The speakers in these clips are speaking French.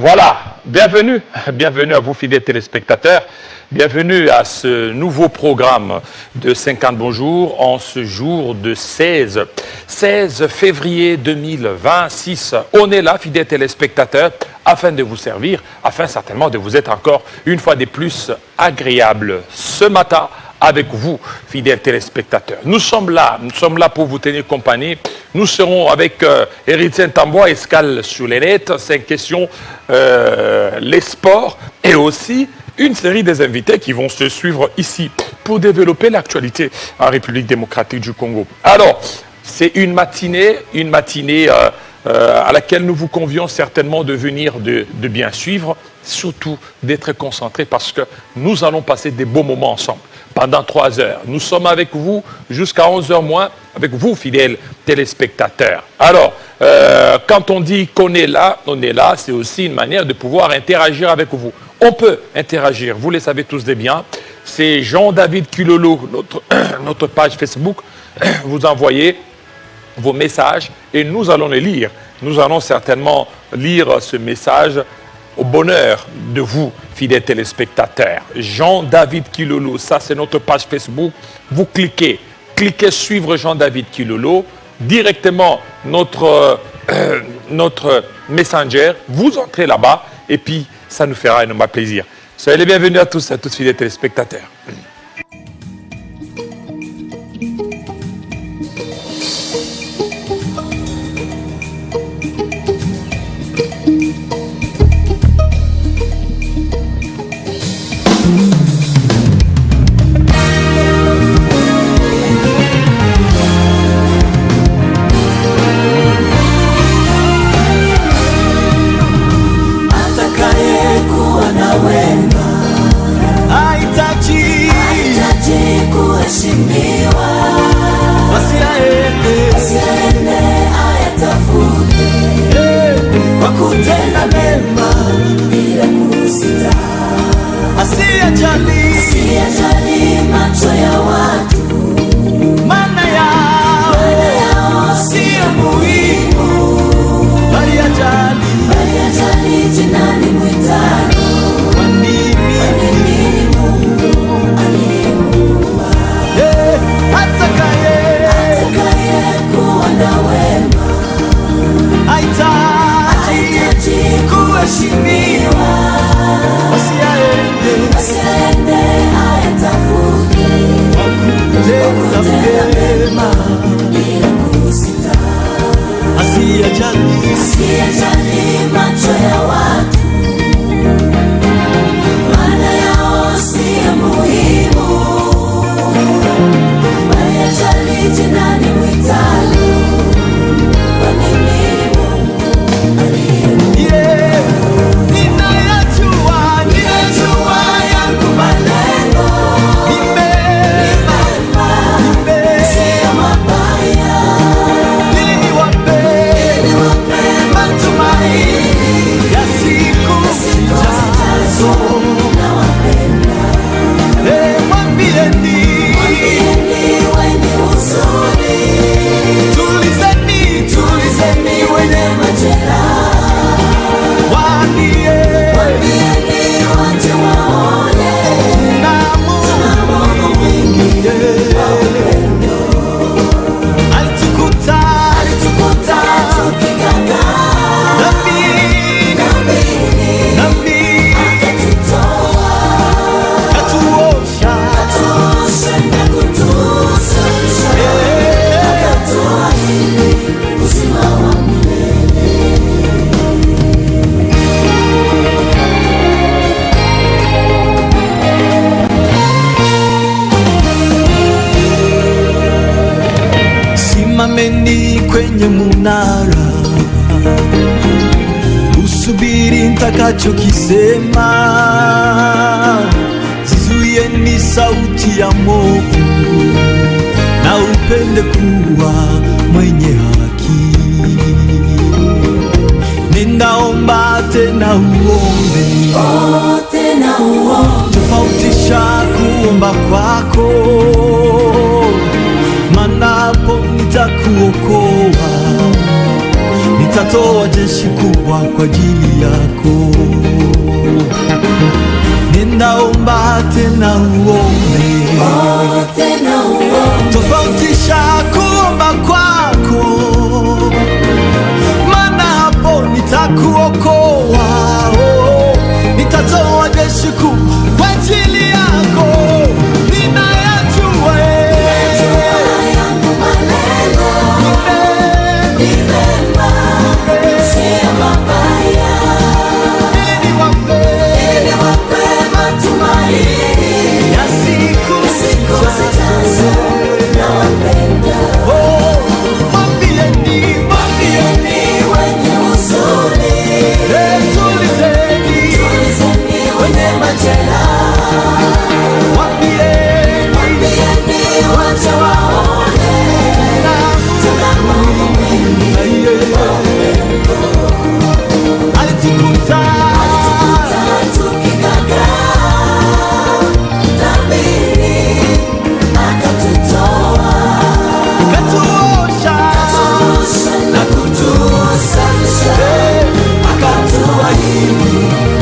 Voilà, bienvenue à vous fidèles téléspectateurs, bienvenue à ce nouveau programme de 50 bonjours en ce jour de 16 février 2026. On est là, fidèles téléspectateurs, afin de vous servir, afin certainement de vous être encore une fois de plus agréable ce matin avec vous, fidèles téléspectateurs. Nous sommes là pour vous tenir compagnie. Nous serons avec Héritier Tambois, escale sur les lettres, 5 questions, les sports et aussi une série des invités qui vont se suivre ici pour développer l'actualité en République démocratique du Congo. Alors, c'est une matinée à laquelle nous vous convions certainement de venir de bien suivre, surtout d'être concentrés parce que nous allons passer des beaux moments ensemble. Pendant 3 heures. Nous sommes avec vous jusqu'à 11h moins, avec vous, fidèles téléspectateurs. Alors, quand on dit qu'on est là, c'est aussi une manière de pouvoir interagir avec vous. On peut interagir, vous le savez tous de bien. C'est Jean-David Kilolo, notre page Facebook. Vous envoyez vos messages et nous allons les lire. Nous allons certainement lire ce message au bonheur de vous, fidèles téléspectateurs. Jean-David Kilolo, ça c'est notre page Facebook. Vous cliquez suivre Jean-David Kilolo, directement notre messenger, vous entrez là-bas et puis ça nous fera énormément plaisir. Soyez les bienvenus à tous fidèles téléspectateurs. Kisema zizuie ni sauti ya movu na upende kuwa mwenye haki. Ninaomba tena uombe, tofautisha kuomba kwako, manapo nitakuokoa. nitatoa jeshi kubwa kwa ajili yako. Ninaomba tena uombe, tofautisha kuomba kwako, maana hapo nitakuokoa. Nitatoa jeshi kubwa kwa ajili yako. Ninayajua yangu malengo ni mema, sio mabaya, ili niwape matumaini ya siku zijazo. Nawapenda. Mwambieni wenye huzuni, tulizeni wenye majeraha, mwambieni wacha waone tuna mambo mengi ya upendo. Alitukuta tukigagaa dhambini, akatutoa, katuosha na kutusafisha, akatuahidi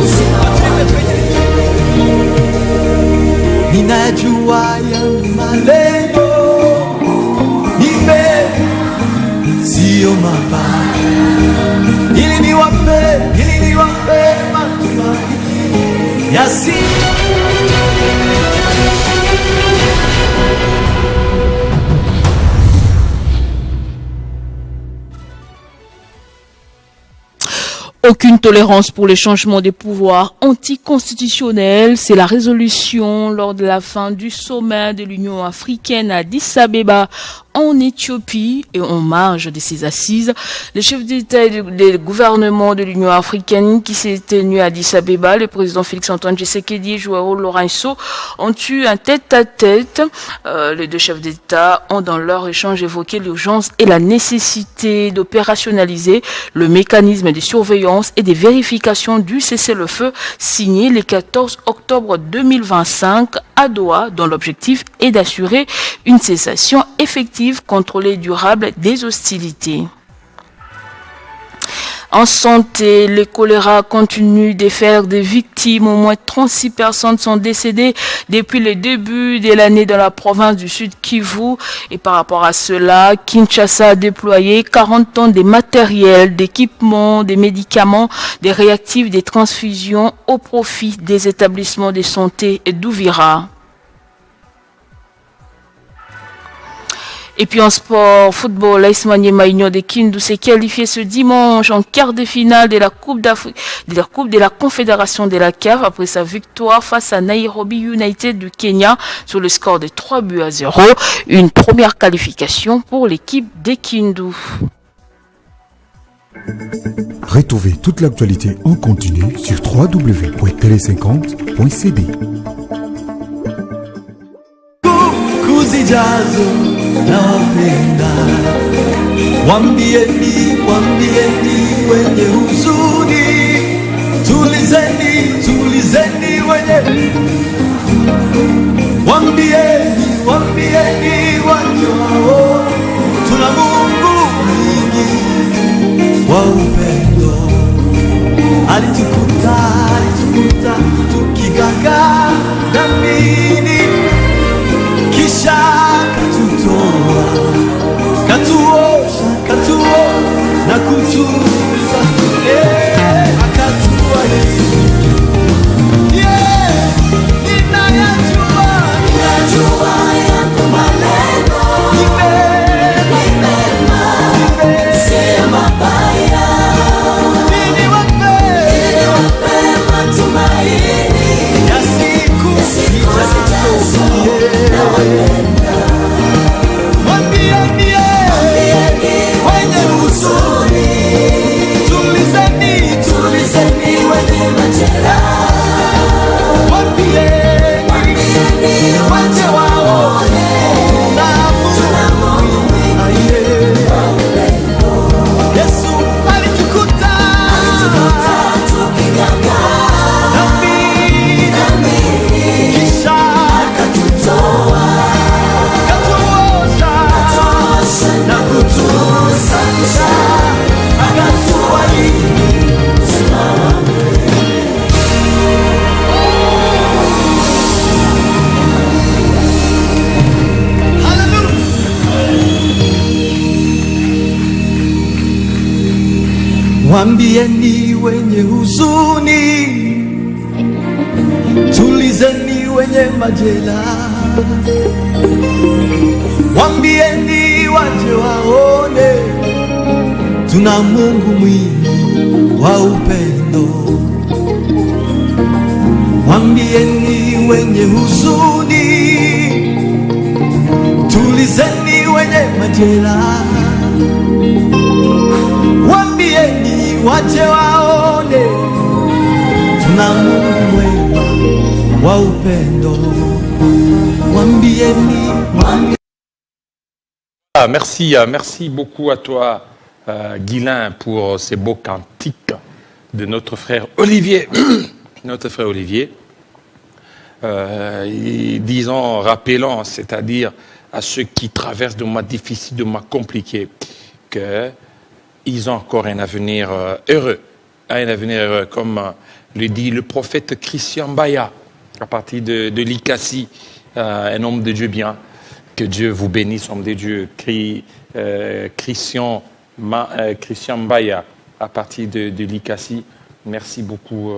uzima. Ninajua yangu malengo ni mema, sio mabaya, ili niwape matumaini ya siku. Aucune tolérance pour les changements des pouvoirs anticonstitutionnels. C'est la résolution lors de la fin du sommet de l'Union africaine à Addis Abeba en Éthiopie et en marge de ces assises. Les chefs d'État et de gouvernement de l'Union africaine qui s'est tenu à Addis Abeba, le président Félix-Antoine Tshisekedi et João Lourenço ont eu un tête-à-tête. Les deux chefs d'État ont dans leur échange évoqué l'urgence et la nécessité d'opérationnaliser le mécanisme de surveillance et des vérifications du cessez-le-feu signé le 14 octobre 2025 à Doha, dont l'objectif est d'assurer une cessation effective, contrôlée et durable des hostilités. En santé, le choléra continue de faire des victimes. Au moins 36 personnes sont décédées depuis le début de l'année dans la province du Sud Kivu. Et par rapport à cela, Kinshasa a déployé 40 tonnes de matériel, d'équipements, des médicaments, des réactifs, des transfusions au profit des établissements de santé d'Uvira. Et puis en sport, football, l'AS Maniema Union de Kindu s'est qualifié ce dimanche en quart de finale de la Coupe d'Afrique, de la Confédération de la CAF après sa victoire face à Nairobi United du Kenya sur le score de 3-0. Une première qualification pour l'équipe de Kindu. Retrouvez toute l'actualité en continu sur www.tele50.cd. Nawapenda, mwambieni wenye huzuni, tulizeni wenye, mwambieni wajao, tuna Mungu mwingi wa upendo. Alitukuta tukigagaa dhambini, kisha katuosha na kutuza, akatuahidi. Ninajua yangu malengo ni mema, sio mabaya, ili niwape matumaini ya siku zijazo. Nawapenda. Mwambieni wenye huzuni, Mwambieni wenye huzuni, tulizeni wenye majela, mwambieni waje waone, tuna Mungu mwingi wa upendo. Mwambieni wenye huzuni, tulizeni wenye majela, mwambieni waje waone, tuna Mungu mwema wa upendo. Mwambieni. Merci beaucoup à toi, Guilain, pour ces beaux cantiques de notre frère Olivier. Notre frère Olivier. Disons, rappelons, c'est-à-dire à ceux qui traversent des mois difficiles, des mois compliqués, qu'ils ont encore un avenir heureux. Un avenir heureux, comme le dit le prophète Christian Baya, à partir de l'Ikassi, un homme de Dieu bien. Que Dieu vous bénisse, homme de Dieu. Christian Baya, à partir de l'Ikassi. Merci beaucoup,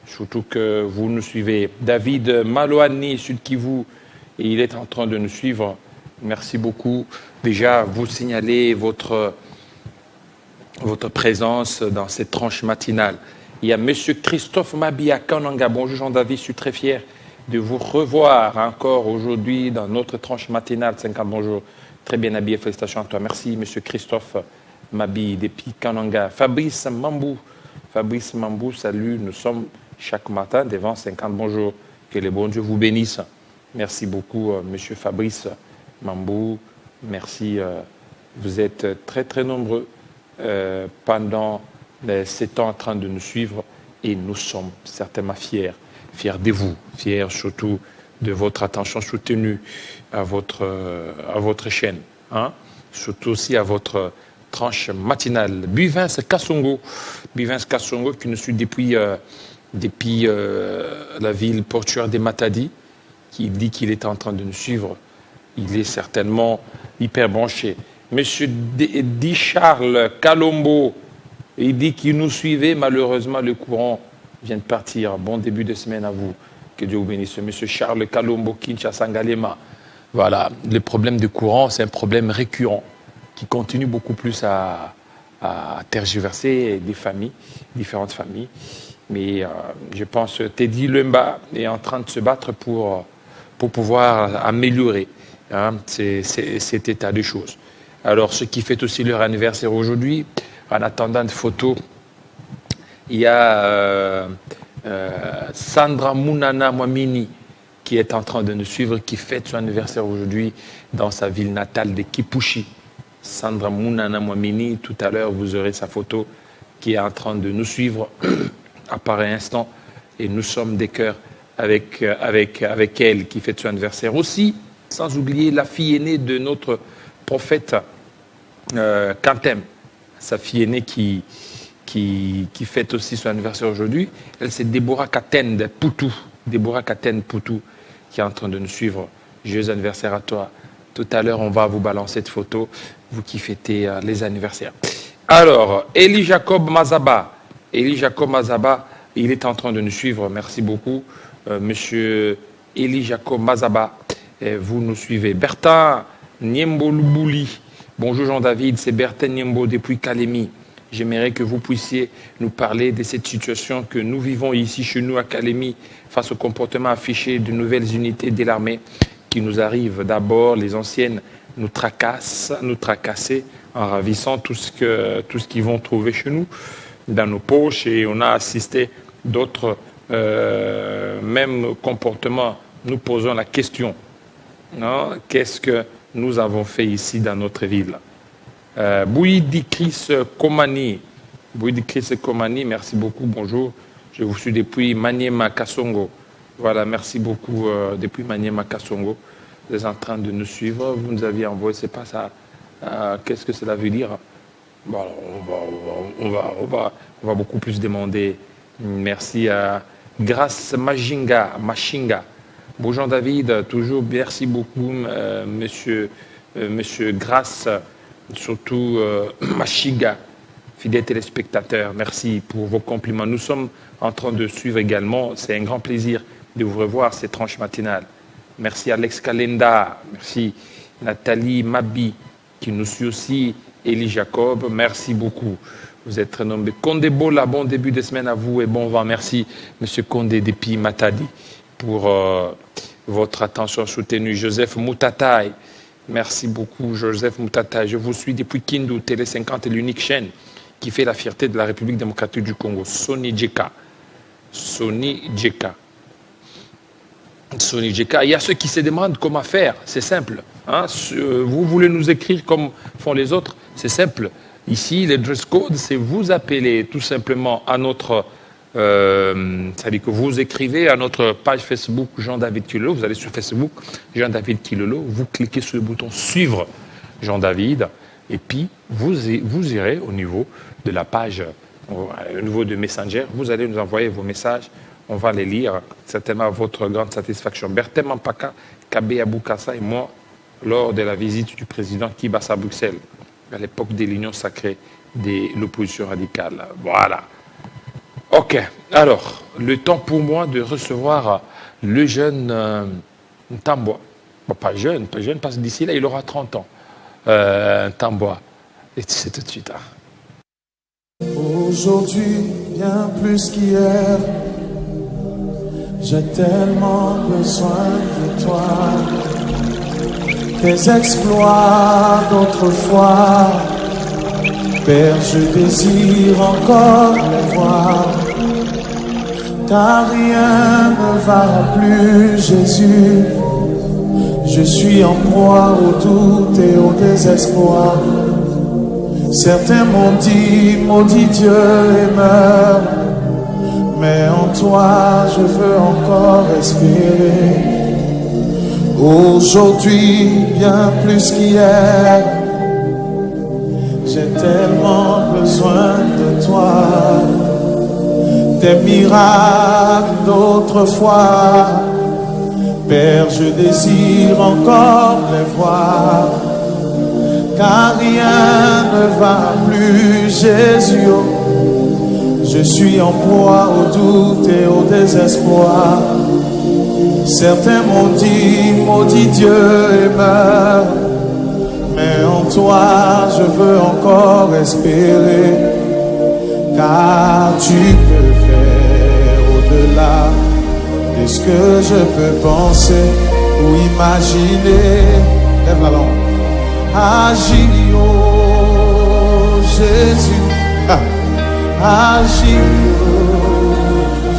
surtout que vous nous suivez. David Malouani, Sud Kivu, il est en train de nous suivre. Merci beaucoup. Déjà, vous signalez votre présence dans cette tranche matinale. Il y a M. Christophe Mabia Kananga. Bonjour Jean-David, je suis très fier de vous revoir encore aujourd'hui dans notre tranche matinale. 50 bonjour, très bien habillé, félicitations à toi. Merci M. Christophe Mabi depuis Kananga. Fabrice Mambou, salut, nous sommes chaque matin devant 50 bonjour. Que les bons dieux vous bénissent. Merci beaucoup M. Fabrice Mambou, merci, vous êtes très très nombreux pendant ces temps en train de nous suivre et nous sommes certainement fiers de vous, fiers surtout de votre attention soutenue à votre chaîne, hein? Surtout aussi à votre tranche matinale. Buvins Kassongo qui nous suit depuis la ville portuaire des Matadi, qui dit qu'il est en train de nous suivre. Il est certainement hyper branché. Monsieur D. Charles Kalombo, il dit qu'il nous suivait. Malheureusement, le courant vient de partir. Bon début de semaine à vous. Que Dieu vous bénisse. Monsieur Charles Kalombo, Kinshasa Ngalema. Voilà, le problème de courant, c'est un problème récurrent qui continue beaucoup plus à tergiverser des familles, différentes familles. Mais je pense que Teddy Lemba est en train de se battre pour pouvoir améliorer cet état de choses. Alors, ceux qui fêtent aussi leur anniversaire aujourd'hui, en attendant de photos, il y a Sandra Mounana Mwamini qui est en train de nous suivre, qui fête son anniversaire aujourd'hui dans sa ville natale de Kipushi. Sandra Mounana Mwamini, tout à l'heure, vous aurez sa photo qui est en train de nous suivre à pareil instant. Et nous sommes des cœurs avec elle qui fête son anniversaire aussi, sans oublier la fille aînée de notre prophète Kantem, sa fille aînée qui fête aussi son anniversaire aujourd'hui. Elle, c'est Déborah Katen Poutou. Déborah Katen Poutou qui est en train de nous suivre. Joyeux anniversaire à toi. Tout à l'heure, on va vous balancer cette photo, vous qui fêtez les anniversaires. Alors, Eli Jacob Mazaba, il est en train de nous suivre. Merci beaucoup, monsieur Eli Jacob Mazaba. Vous nous suivez. Bertin Niembo Lubouli. Bonjour Jean-David, c'est Bertin Niembo depuis Kalemi. J'aimerais que vous puissiez nous parler de cette situation que nous vivons ici chez nous à Kalemi face au comportement affiché de nouvelles unités de l'armée qui nous arrivent. D'abord, les anciennes nous tracasser en ravissant tout ce qu'ils vont trouver chez nous dans nos poches, et on a assisté d'autres mêmes comportements. Nous posons la question, non? Qu'est-ce que nous avons fait ici dans notre ville? Bouidi Chris Komani, merci beaucoup, bonjour. Je vous suis depuis Maniema Kassongo. Voilà, merci beaucoup depuis Maniema Kassongo. Vous êtes en train de nous suivre. Vous nous aviez envoyé, c'est pas ça. Qu'est-ce que cela veut dire? Bon, on va beaucoup plus demander. Merci à Grace Machinga. Bonjour David, toujours merci beaucoup, monsieur Grace, surtout Machinga. fidèles téléspectateurs, merci pour vos compliments. Nous sommes en train de suivre également, c'est un grand plaisir de vous revoir ces tranches matinales. Merci Alex Kalenda, merci Nathalie Mabi qui nous suit aussi, Elie Jacob, merci beaucoup. Vous êtes très nombreux. Condé Bola, bon début de semaine à vous et bon vent. Merci Monsieur Condé depuis Matadi pour votre attention soutenue. Joseph Moutataï, merci beaucoup Joseph Moutataï. Je vous suis depuis Kindu, Télé 50 est l'unique chaîne qui fait la fierté de la République démocratique du Congo. Sony Djeka. Sony Djeka. Sony Djeka. Il y a ceux qui se demandent comment faire. C'est simple. Hein? Vous voulez nous écrire comme font les autres? C'est simple. Ici, le dress code, c'est vous appeler tout simplement à notre... c'est-à-dire que vous écrivez à notre page Facebook Jean-David Kilolo. Vous allez sur Facebook Jean-David Kilolo. Vous cliquez sur le bouton Suivre Jean-David. Et puis, vous irez au niveau de la page, au niveau de Messenger, vous allez nous envoyer vos messages, on va les lire, certainement à votre grande satisfaction. Berthe Mampaka, Kabé Aboukassa et moi, lors de la visite du président Kibas à Bruxelles, à l'époque de l'Union sacrée de l'opposition radicale. Voilà. Ok, alors, le temps pour moi de recevoir le jeune Ntambwa. Bon, pas jeune, parce que d'ici là, il aura 30 ans. Ntambwa. Et c'est tout de suite. Hein. Aujourd'hui, bien plus qu'hier, j'ai tellement besoin de toi. Tes exploits d'autrefois, Père, je désire encore les voir. Car rien ne va plus, Jésus. Je suis en proie au doute et au désespoir. Certains m'ont dit, maudit Dieu et meurs. Mais en toi, je veux encore espérer. Aujourd'hui, bien plus qu'hier, j'ai tellement besoin de toi. Tes miracles d'autrefois, Père, je désire encore les voir. Car rien ne va plus, Jésus. Je suis en proie au doute et au désespoir. Certains m'ont dit, maudit Dieu et meurs. Mais en toi, je veux encore espérer. Car tu peux faire au-delà de ce que je peux penser ou imaginer. Lève la langue. Agis, oh Jésus. Agis, oh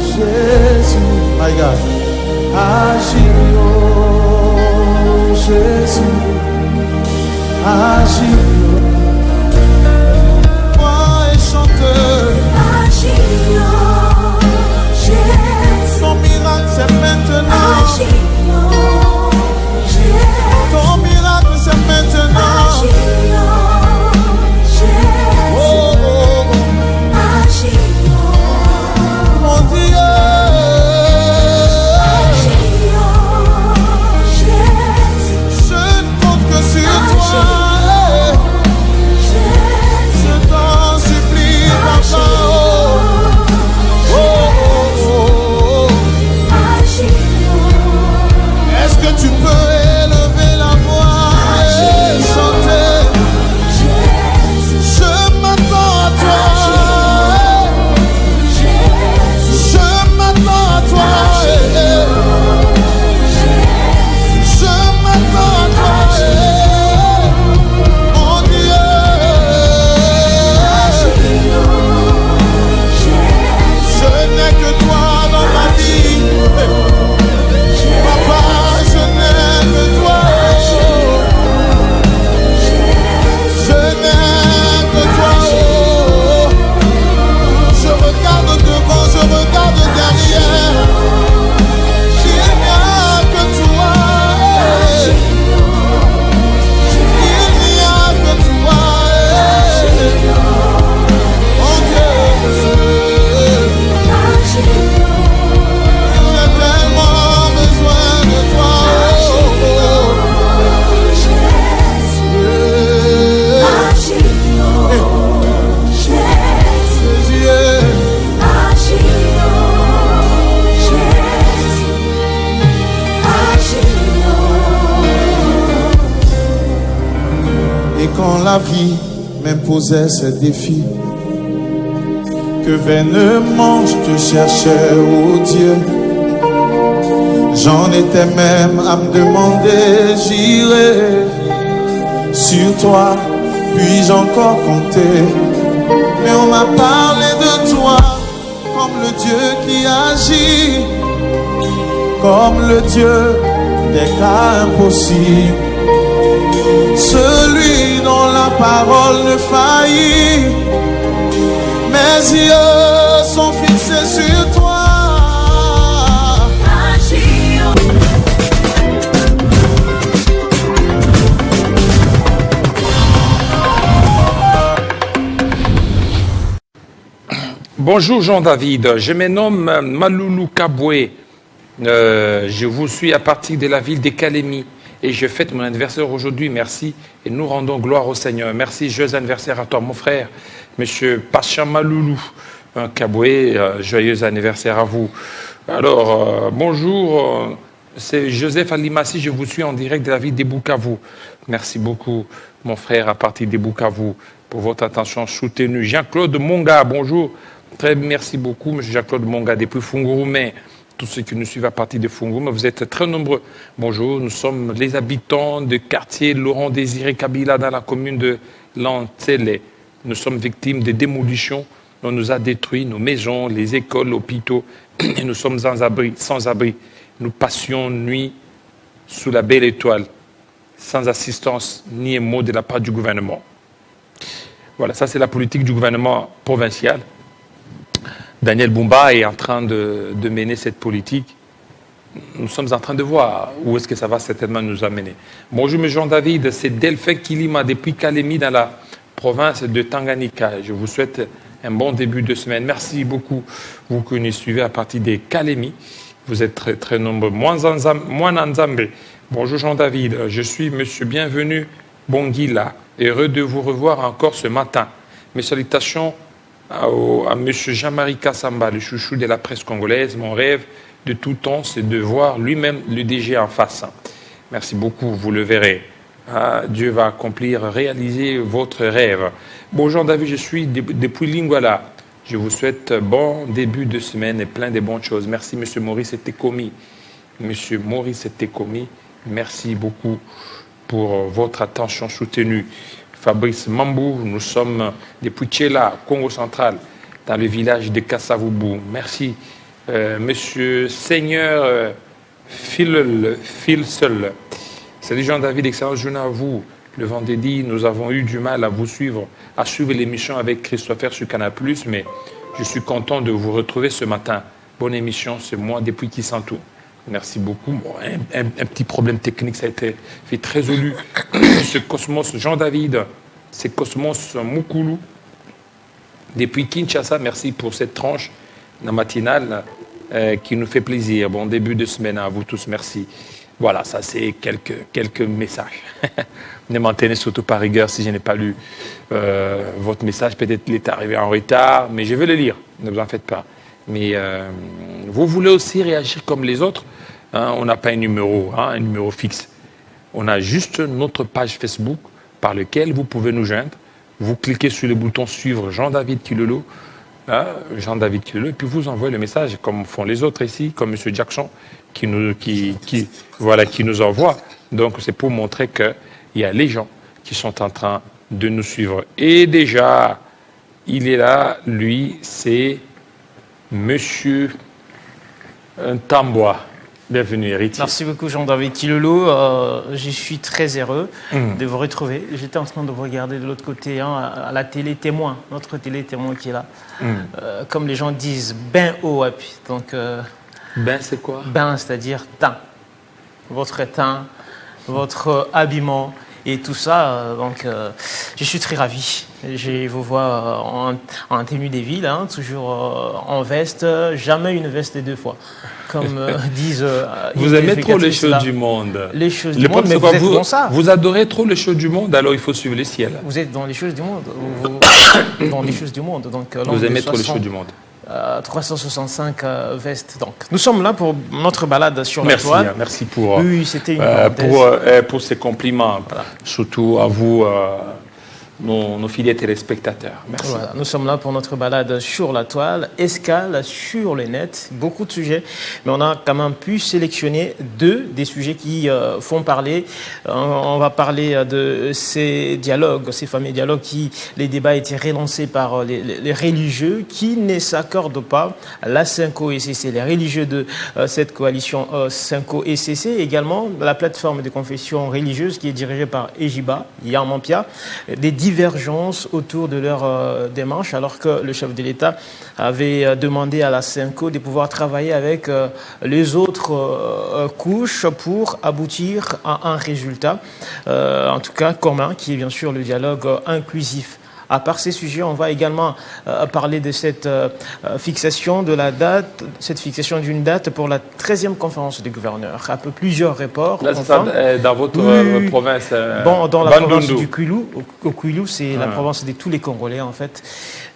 Jésus. My God. Agis, oh Jésus. Agis, moi et chanteur. Agis, oh Jésus. Ton miracle c'est maintenant. Agis, oh Jésus. Ton miracle c'est maintenant. Agis, oh Jésus. Oh, oh, oh. Agis, oh mon Dieu. Agis, oh Jésus. Je ne compte que sur toi. la vie m'imposait ses défis, que vainement je te cherchais, ô Dieu. J'en étais même à me demander, j'irai sur toi, puis-je encore compter? Mais on m'a parlé de toi comme le Dieu qui agit, comme le Dieu des cas impossibles, celui dont la parole ne faillit. Mes yeux sont fixés sur toi. Bonjour Jean-David, je me nomme Maloulou Kaboué. Je vous suis à partir de la ville de Kalemi et je fête mon anniversaire aujourd'hui. Merci et nous rendons gloire au Seigneur. Merci, joyeux anniversaire à toi mon frère, monsieur Pacha Maloulou Kaboué, joyeux anniversaire à vous. Alors, bonjour, c'est Joseph Alimassi, je vous suis en direct de la ville de Bukavu. Merci beaucoup mon frère à partir de Bukavu pour votre attention soutenue. Jean-Claude Monga, bonjour. Très merci beaucoup, M. Jean-Claude Monga, depuis Fungurume. Tous ceux qui nous suivent à partir de Fungurume, vous êtes très nombreux. Bonjour, nous sommes les habitants du quartier Laurent Désiré Kabila dans la commune de Lantele. Nous sommes victimes de démolitions. On nous a détruit nos maisons, les écoles, l'hôpital, et nous sommes sans abri. Nous passions nuit sous la belle étoile, sans assistance ni un mot de la part du gouvernement. Voilà, ça c'est la politique du gouvernement provincial. Daniel Bumba est en train de mener cette politique. Nous sommes en train de voir où est-ce que ça va certainement nous amener. Bonjour, M. Jean-David, c'est Delphin Kilima depuis Kalemi dans la province de Tanganyika. Je vous souhaite un bon début de semaine. Merci beaucoup, vous qui nous suivez à partir de Kalemi. Vous êtes très, très nombreux. Mwananzambe. Bonjour, Jean-David. Je suis M. Bienvenu Bongila. Heureux de vous revoir encore ce matin. Mes salutations à M. Jean-Marie Kassamba, le chouchou de la presse congolaise. Mon rêve de tout temps, c'est de voir lui-même le DG en face. Merci beaucoup, vous le verrez. Dieu va réaliser votre rêve. Bonjour David, je suis depuis Lingwala. Je vous souhaite bon début de semaine et plein de bonnes choses. Merci M. Maurice Tekomi. M. Maurice Tekomi, merci beaucoup pour votre attention soutenue. Fabrice Mambou, nous sommes depuis Tchela, Congo central, dans le village de Kassavubu. Merci. Monsieur Seigneur Filseul. Salut Jean-David, excellente journée à vous. Le vendredi, nous avons eu du mal à vous suivre, à suivre l'émission avec Christopher sur Canal+, mais je suis content de vous retrouver ce matin. Bonne émission, c'est moi depuis Kisantou. Merci beaucoup. Bon, un petit problème technique, ça a été vite résolu. Ce Cosmos Jean-David, c'est Cosmos Moukoulou. Depuis Kinshasa, merci pour cette tranche matinale qui nous fait plaisir. Bon début de semaine à vous tous, merci. Voilà, ça c'est quelques messages. Ne m'en tenez surtout pas rigueur si je n'ai pas lu votre message. Peut-être qu'il est arrivé en retard, mais je vais le lire, ne vous en faites pas. Mais vous voulez aussi réagir comme les autres, hein, on n'a pas un numéro fixe. On a juste notre page Facebook par lequel vous pouvez nous joindre. Vous cliquez sur le bouton suivre Jean-David Kilolo, hein, Jean-David Kilolo, et puis vous envoyez le message comme font les autres ici, comme M. Jackson qui nous envoie. Donc c'est pour montrer qu'il y a les gens qui sont en train de nous suivre. Et déjà, il est là, lui, c'est Monsieur Tamboa. Bienvenue, héritier. Merci beaucoup, Jean-David Kilolo. Je suis très heureux de vous retrouver. J'étais en train de vous regarder de l'autre côté, hein, à la télé témoin, notre télé témoin qui est là. Comme les gens disent, ben haut, et puis donc. Ben, c'est quoi? Ben, c'est-à-dire teint. Votre teint, votre habillement et tout ça. Donc, je suis très ravi. Je vous vois en tenue des villes, hein, toujours en veste, jamais une veste deux fois. Comme disent. Vous aimez trop les choses du monde. Les choses du monde, mais vous êtes dans ça. Vous adorez trop les choses du monde, alors il faut suivre le ciel. Vous êtes dans les choses du monde. Dans les choses du monde. Donc, vous aimez trop les choses du monde. 365 vestes. Donc, nous sommes là pour notre balade sur la toile. Merci pour, oui, c'était une pour ces compliments. Voilà. Surtout à vous, nos fidèles téléspectateurs. Merci. Voilà, nous sommes là pour notre balade sur la toile, escale sur le net, beaucoup de sujets, mais on a quand même pu sélectionner des sujets qui font parler. On va parler de ces dialogues, ces fameux dialogues les débats étaient relancés par les religieux qui ne s'accordent pas. La Synco ECC, les religieux de cette coalition Synco ECC, également la plateforme de confession religieuse qui est dirigée par Ejiba Yarmampia, des divergences autour de leur démarche, alors que le chef de l'État avait demandé à la Synco de pouvoir travailler avec les autres couches pour aboutir à un résultat, en tout cas commun, qui est bien sûr le dialogue inclusif. À part ces sujets, on va également parler de cette fixation de la date, cette fixation d'une date pour la 13e conférence des gouverneurs. Un peu plusieurs reports. Là, c'est dans votre province. Dans la province du Kwilu. Au Kwilu, c'est la province de tous les Congolais, en fait.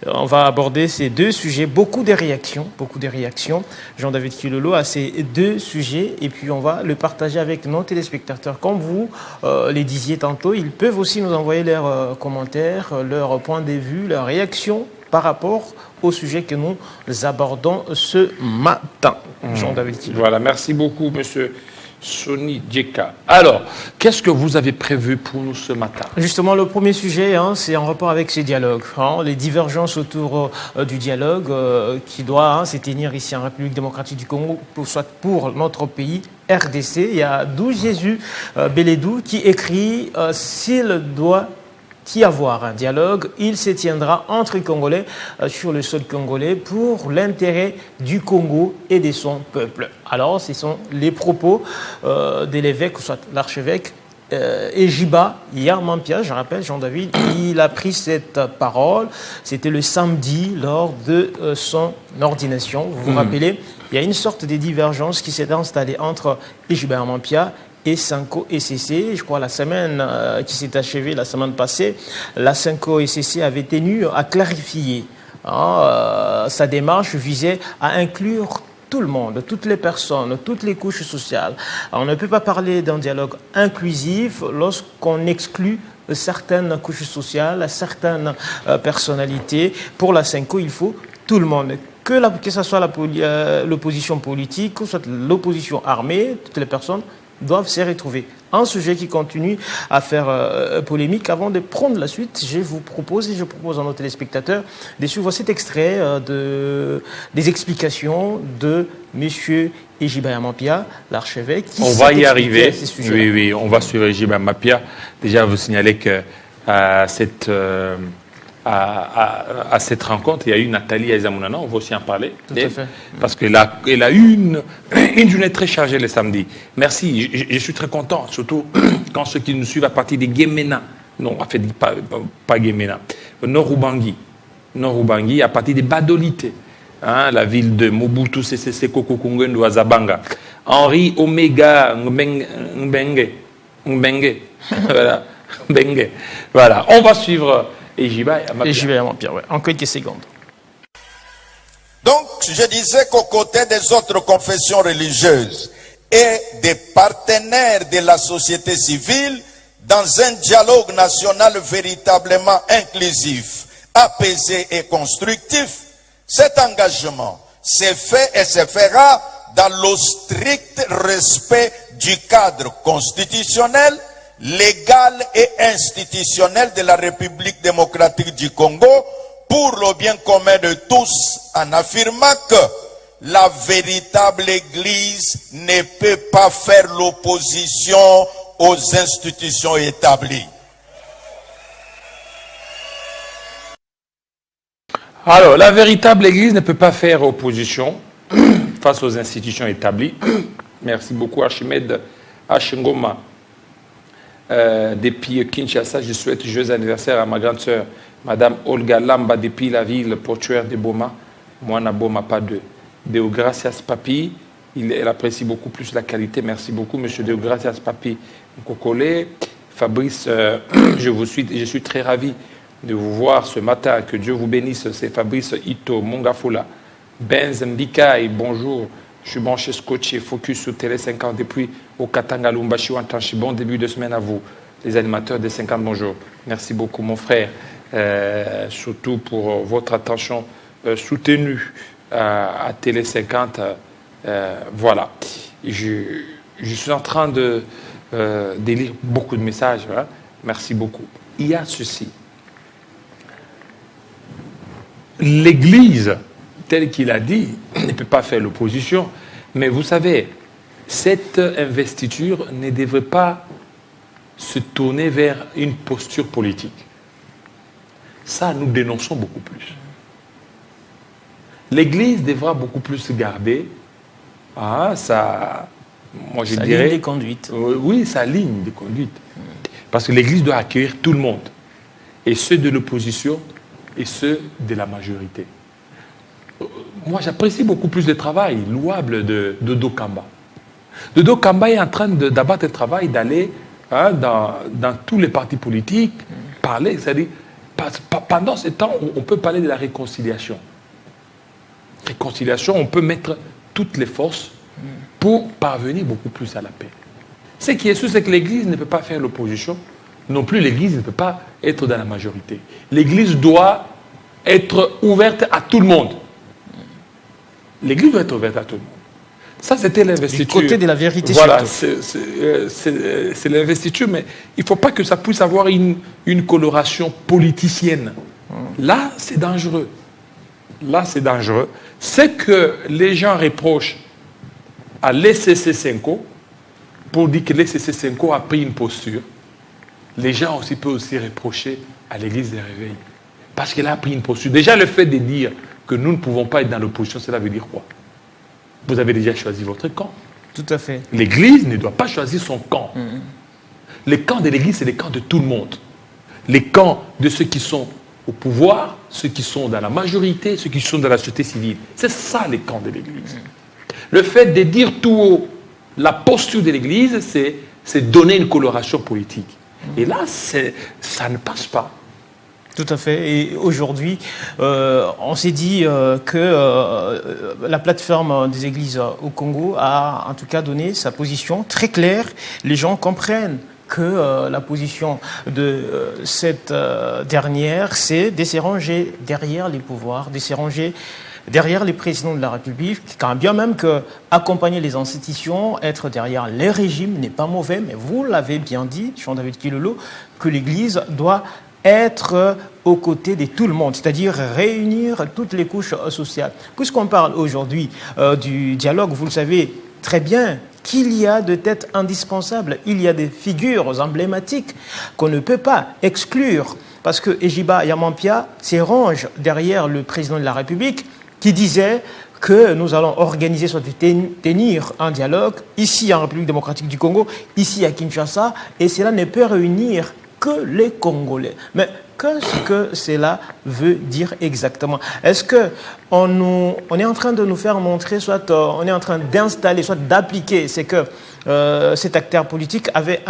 On va aborder ces deux sujets. Beaucoup de réactions. Jean-David Kilolo a ces deux sujets. Et puis, on va le partager avec nos téléspectateurs. Comme vous les disiez tantôt, ils peuvent aussi nous envoyer leurs commentaires, leurs points de vue, leurs réactions par rapport au sujet que nous abordons ce matin. Jean-David Kilolo. Voilà, merci beaucoup, monsieur Sony Djeka. Alors, qu'est-ce que vous avez prévu pour nous ce matin? Justement, le premier sujet, c'est en rapport avec ces dialogues. Les divergences autour du dialogue qui doit se tenir ici en République démocratique du Congo, soit pour notre pays, RDC. Il y a Dou Jésus Beledou qui écrit « S'il doit y avoir un dialogue, il se tiendra entre Congolais sur le sol congolais pour l'intérêt du Congo et de son peuple. » Alors, ce sont les propos de l'évêque, soit l'archevêque Ejiba Yarmampia, je rappelle, Jean-David, il a pris cette parole, c'était le samedi lors de son ordination. Vous vous rappelez, il y a une sorte de divergence qui s'est installée entre Ejiba Yarmampia et Synco ECC. Je crois la semaine qui s'est achevée la semaine passée, la Synco ECC avait tenu à clarifier. Sa démarche visait à inclure tout le monde, toutes les personnes, toutes les couches sociales. On ne peut pas parler d'un dialogue inclusif lorsqu'on exclut certaines couches sociales, certaines personnalités. Pour la Synco, il faut tout le monde. Que ce soit l'opposition politique, ou soit l'opposition armée, toutes les personnes doivent se retrouver. Un sujet qui continue à faire polémique. Avant de prendre la suite, je propose à nos téléspectateurs de suivre cet extrait des explications de M. Ejiba Yarmampia, l'archevêque. On va y arriver. Oui, on va suivre Ejiba Yarmampia. Déjà, vous signaler que à cette rencontre, il y a eu Nathalie Aizamounana, on va aussi en parler. Tout à fait. Parce qu'elle a eu une journée très chargée le samedi. Merci, je suis très content, surtout quand ceux qui nous suivent à partir de Gemena, non, en fait, pas Gemena, Nord-Ubangi, à partir de Badolite, la ville de Mobutu Sese Seko Kokungendo à Zabanga. Henri Omega Mbenge. Voilà, Mbenge. Voilà, on va suivre Ejiba Yarmampia, ouais. En quelques secondes. Donc, je disais qu'aux côtés des autres confessions religieuses et des partenaires de la société civile, dans un dialogue national véritablement inclusif, apaisé et constructif, cet engagement s'est fait et se fera dans le strict respect du cadre constitutionnel, légal et institutionnel de la République démocratique du Congo pour le bien commun de tous, en affirmant que la véritable Église ne peut pas faire l'opposition aux institutions établies. Alors, la véritable Église ne peut pas faire opposition face aux institutions établies. Merci beaucoup, Archimède Achengoma. Depuis Kinshasa, je souhaite joyeux anniversaire à ma grande sœur, Madame Olga Lamba, depuis la ville portuaire de Boma. Moi, na Boma, pas de Deogracias Papi. Elle apprécie beaucoup plus la qualité. Merci beaucoup, Monsieur Deogracias Papi Nkokole. Fabrice, je suis très ravi de vous voir ce matin. Que Dieu vous bénisse. C'est Fabrice Ito Mongafola. Benz Mbika, et bonjour. Je suis branché scotché, focus sur Télé 50 depuis au Katanga Lumbashi. Bon début de semaine à vous. les animateurs des 50 bonjours. Merci beaucoup, mon frère, surtout pour votre attention soutenue à Télé 50. Voilà. Je suis en train de lire beaucoup de messages. Hein. Merci beaucoup. Il y a ceci. L'Église, tel qu'il a dit, ne peut pas faire l'opposition. Mais vous savez, cette investiture ne devrait pas se tourner vers une posture politique. Ça, nous dénonçons beaucoup plus. L'Église devra beaucoup plus se garder à sa ligne de conduite. Oui, sa ligne de conduite. Parce que l'Église doit accueillir tout le monde. Et ceux de l'opposition et ceux de la majorité. Moi, j'apprécie beaucoup plus le travail louable de Dodo Kamba. Dodo Kamba est en train d'abattre le travail d'aller dans tous les partis politiques, parler, c'est-à-dire, pendant ce temps, on peut parler de la réconciliation. Réconciliation, on peut mettre toutes les forces pour parvenir beaucoup plus à la paix. Ce qui est sûr, c'est que l'Église ne peut pas faire l'opposition. Non plus, l'Église ne peut pas être dans la majorité. L'Église doit être ouverte à tout le monde. L'Église doit être ouverte à tout le monde. Ça, c'était l'investiture. Du côté de la vérité, voilà, c'est l'investiture, mais il ne faut pas que ça puisse avoir une coloration politicienne. Là, c'est dangereux. Là, c'est dangereux. C'est que les gens reprochent à l'ECC Senko pour dire que l'ECC Senko a pris une posture. Les gens aussi peuvent aussi reprocher à l'Église des Réveils. Parce qu'elle a pris une posture. Déjà, le fait de dire que nous ne pouvons pas être dans l'opposition, cela veut dire quoi? Vous avez déjà choisi votre camp. Tout à fait. L'Église ne doit pas choisir son camp. Les camps de l'Église, c'est les camps de tout le monde. Les camps de ceux qui sont au pouvoir, ceux qui sont dans la majorité, ceux qui sont dans la société civile. C'est ça les camps de l'Église. Le fait de dire tout haut, la posture de l'Église, c'est donner une coloration politique. Et là, ça ne passe pas. Tout à fait. Et aujourd'hui, on s'est dit que la plateforme des églises au Congo a en tout cas donné sa position très claire. Les gens comprennent que la position de cette dernière, c'est de se ranger derrière les pouvoirs, de se ranger derrière les présidents de la République, quand bien même que accompagner les institutions, être derrière les régimes n'est pas mauvais, mais vous l'avez bien dit, Jean-David Kilolo, que l'Église doit être aux côtés de tout le monde, c'est-à-dire réunir toutes les couches sociales. Puisqu'on parle aujourd'hui du dialogue, vous le savez très bien qu'il y a de têtes indispensables, il y a des figures emblématiques qu'on ne peut pas exclure, parce que Ejiba Yamampia se range derrière le président de la République qui disait que nous allons organiser, soit tenir un dialogue ici en République démocratique du Congo, ici à Kinshasa, et cela ne peut réunir que les Congolais. Mais qu'est-ce que cela veut dire exactement? Est-ce qu'on est en train de nous faire montrer, soit on est en train d'installer, soit d'appliquer, c'est que cet acteur politique avait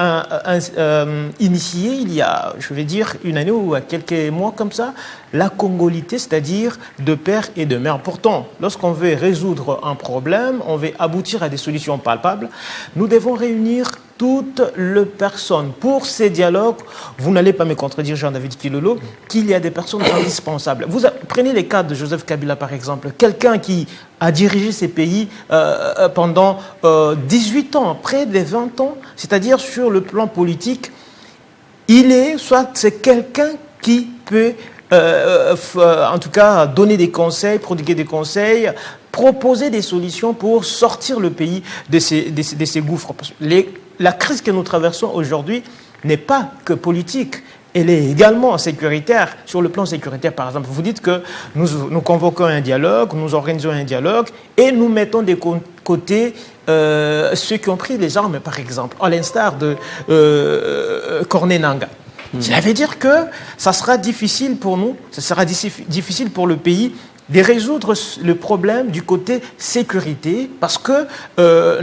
initié il y a, je vais dire, une année ou quelques mois comme ça, la congolité, c'est-à-dire de père et de mère. Pourtant, lorsqu'on veut résoudre un problème, on veut aboutir à des solutions palpables, nous devons réunir toutes les personnes. Pour ces dialogues, vous n'allez pas me contredire, Jean-David Kilolo, qu'il y a des personnes indispensables. Vous prenez les cas de Joseph Kabila, par exemple, quelqu'un qui a dirigé ces pays pendant 18 ans, près de 20 ans, c'est-à-dire sur le plan politique, c'est quelqu'un qui peut, en tout cas, donner des conseils, prodiguer des conseils, proposer des solutions pour sortir le pays de ces gouffres. La crise que nous traversons aujourd'hui n'est pas que politique, elle est également sécuritaire. Sur le plan sécuritaire, par exemple, vous dites que nous convoquons un dialogue, nous organisons un dialogue et nous mettons de côté ceux qui ont pris les armes, par exemple, à l'instar de Corneille Nangaa. Cela veut dire que ça sera difficile pour nous, ça sera difficile pour le pays de résoudre le problème du côté sécurité, parce que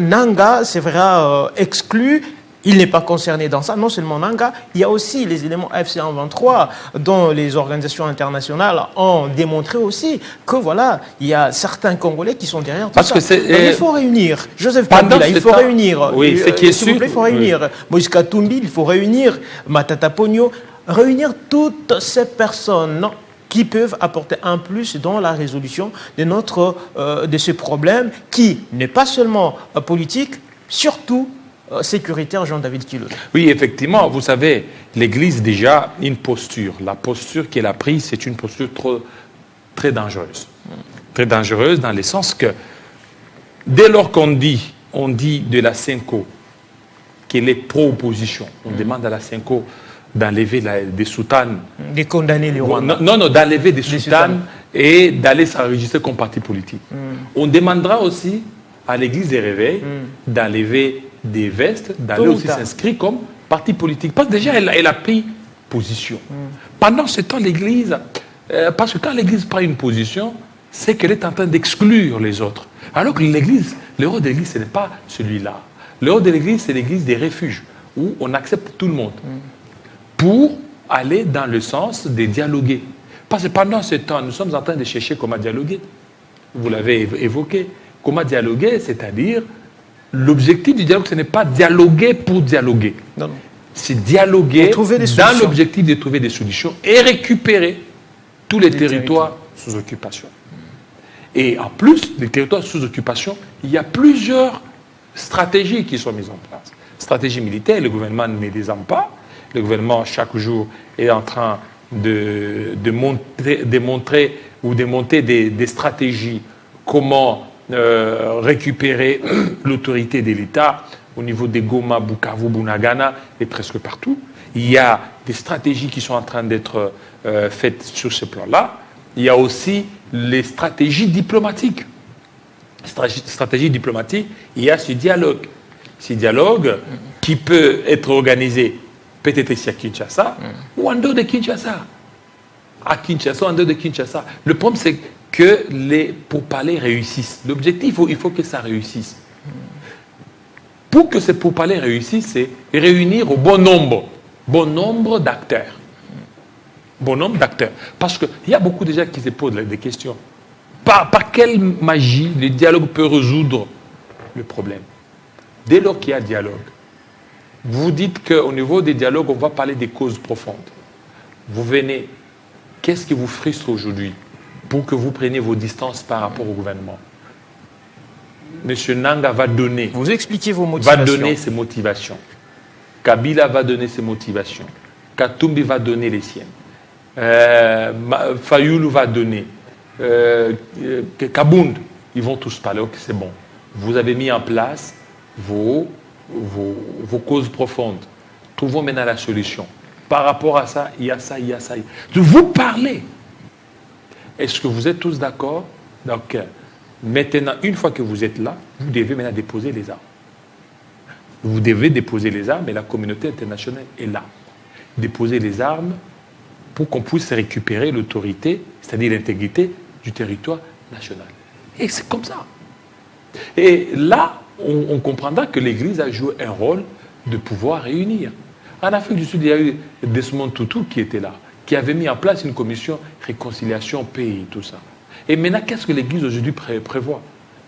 Nangaa, c'est vrai, exclu, il n'est pas concerné dans ça. Non seulement Nanga, il y a aussi les éléments FC123 dont les organisations internationales ont démontré aussi que voilà, il y a certains Congolais qui sont derrière tout ça. Donc, il faut réunir Joseph Kabila, il faut réunir. Oui, ce qui est sûr. Il faut réunir Moïse Katumbi, il faut réunir Matata Ponyo, réunir toutes ces personnes qui peuvent apporter un plus dans la résolution de ce problème qui n'est pas seulement politique, surtout sécuritaire, Jean-David Kilolo. Oui, effectivement, vous savez, l'Église déjà une posture. La posture qu'elle a prise, c'est une posture très dangereuse. Très dangereuse dans le sens que dès lors qu'on dit de la Senko qu'elle est pro-opposition, on demande à la Senko d'enlever des soutanes. De condamner les Rwandais. Non, d'enlever des soutanes et d'aller s'enregistrer comme parti politique. On demandera aussi à l'Église des Réveils d'enlever des vestes, d'aller aussi s'inscrire comme parti politique. Parce que déjà, elle a pris position. Pendant ce temps, l'Église, parce que quand l'Église prend une position, c'est qu'elle est en train d'exclure les autres. Alors que l'Église, le rôle de l'Église, ce n'est pas celui-là. Le rôle de l'Église, c'est l'Église des refuges, où on accepte tout le monde. Pour aller dans le sens de dialoguer. Parce que pendant ce temps, nous sommes en train de chercher comment dialoguer. Vous l'avez évoqué. Comment dialoguer, c'est-à-dire, l'objectif du dialogue, ce n'est pas dialoguer pour dialoguer. Non. C'est dialoguer dans l'objectif de trouver des solutions et récupérer tous les territoires sous occupation. Et en plus des territoires sous occupation, il y a plusieurs stratégies qui sont mises en place. Stratégie militaire, le gouvernement ne les aime pas. Le gouvernement, chaque jour, est en train de montrer ou de monter des stratégies comment récupérer l'autorité de l'État au niveau des Goma, Bukavu, Bunagana et presque partout. Il y a des stratégies qui sont en train d'être faites sur ce plan-là. Il y a aussi les stratégies diplomatiques. Stratégie diplomatique, il y a ce dialogue. Ce dialogue qui peut être organisé peut-être ici à Kinshasa ou en dehors de Kinshasa. À Kinshasa, en dehors de Kinshasa. Le problème, c'est que les pourparlers réussissent. L'objectif, il faut que ça réussisse. Pour que ces pourparlers réussissent, c'est réunir au bon nombre d'acteurs. Bon nombre d'acteurs. Parce qu'il y a beaucoup de gens qui se posent des questions. Par quelle magie le dialogue peut résoudre le problème? Dès lors qu'il y a dialogue, vous dites qu'au niveau des dialogues, on va parler des causes profondes. Vous venez, qu'est-ce qui vous frustre aujourd'hui pour que vous preniez vos distances par rapport au gouvernement? Monsieur Nanga va donner. Vous expliquez vos motivations. Va donner ses motivations. Kabila va donner ses motivations. Katumbi va donner les siennes. Fayoulou va donner. Kabound, ils vont tous parler. Ok, c'est bon. Vous avez mis en place vos causes profondes. Trouvons maintenant la solution. Par rapport à ça, il y a ça, il y a ça. Vous parlez. Est-ce que vous êtes tous d'accord? Donc, maintenant, une fois que vous êtes là, vous devez maintenant déposer les armes. Vous devez déposer les armes et la communauté internationale est là. Déposer les armes pour qu'on puisse récupérer l'autorité, c'est-à-dire l'intégrité du territoire national. Et c'est comme ça. Et là, on comprendra que l'Église a joué un rôle de pouvoir réunir. En Afrique du Sud, il y a eu Desmond Tutu qui était là, qui avait mis en place une commission réconciliation, paix et tout ça. Et maintenant, qu'est-ce que l'Église aujourd'hui prévoit?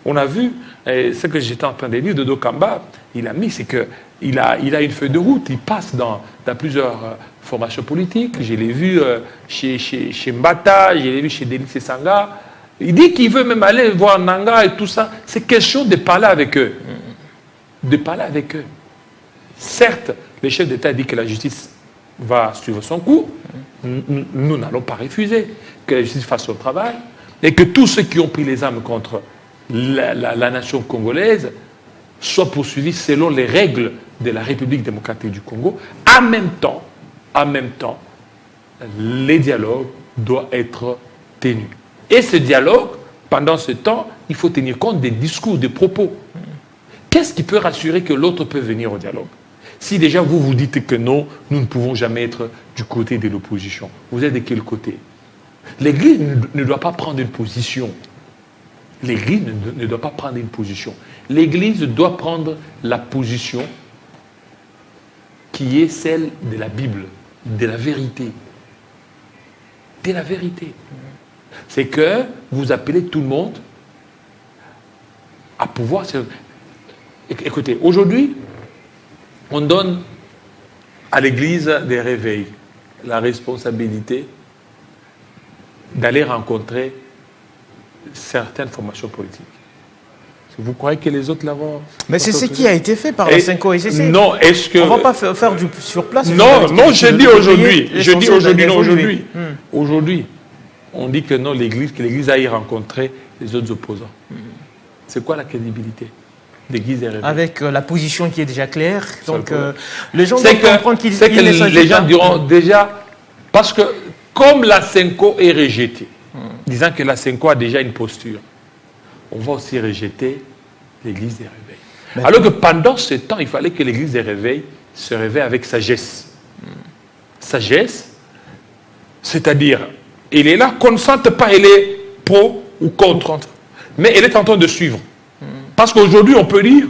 On a vu, ce que j'étais en train de dire, Dodo Kamba, il a mis, c'est qu'il a une feuille de route, il passe dans plusieurs formations politiques. Je l'ai vu chez Mbata, je l'ai vu chez Denis Sanga. Il dit qu'il veut même aller voir Nanga et tout ça. C'est question de parler avec eux. De parler avec eux. Certes, le chef d'État dit que la justice va suivre son cours. Nous n'allons pas refuser que la justice fasse son travail. Et que tous ceux qui ont pris les armes contre la nation congolaise soient poursuivis selon les règles de la République démocratique du Congo. En même temps, les dialogues doivent être tenus. Et ce dialogue, pendant ce temps, il faut tenir compte des discours, des propos. Qu'est-ce qui peut rassurer que l'autre peut venir au dialogue? Si déjà vous dites que non, nous ne pouvons jamais être du côté de l'opposition, vous êtes de quel côté? L'Église ne doit pas prendre une position. L'Église ne doit pas prendre une position. L'Église doit prendre la position qui est celle de la Bible, de la vérité. De la vérité. C'est que vous appelez tout le monde à pouvoir... Écoutez, aujourd'hui, on donne à l'Église des réveils la responsabilité d'aller rencontrer certaines formations politiques. Vous croyez que les autres l'avont... Mais c'est ce qui a été fait par la Senko et CC. Non, est-ce que... On ne va pas faire du sur place. Non, je dis aujourd'hui. Je dis aujourd'hui, non, aujourd'hui. Aujourd'hui, on dit que non, que l'Église aille rencontrer les autres opposants. C'est quoi la crédibilité? L'Église est réveillée. Avec la position qui est déjà claire. Donc, les gens doivent comprendre qu'ils les gens diront déjà... Parce que, comme la Senko est rejetée, disant que la Senko a déjà une posture, on va aussi rejeter l'Église des réveils. Alors que pendant ce temps, il fallait que l'Église des réveils se réveille avec sagesse. Sagesse, c'est-à-dire, elle est là, qu'on ne sente pas, elle est pro ou contre. Mais elle est en train de suivre. Parce qu'aujourd'hui, on peut dire,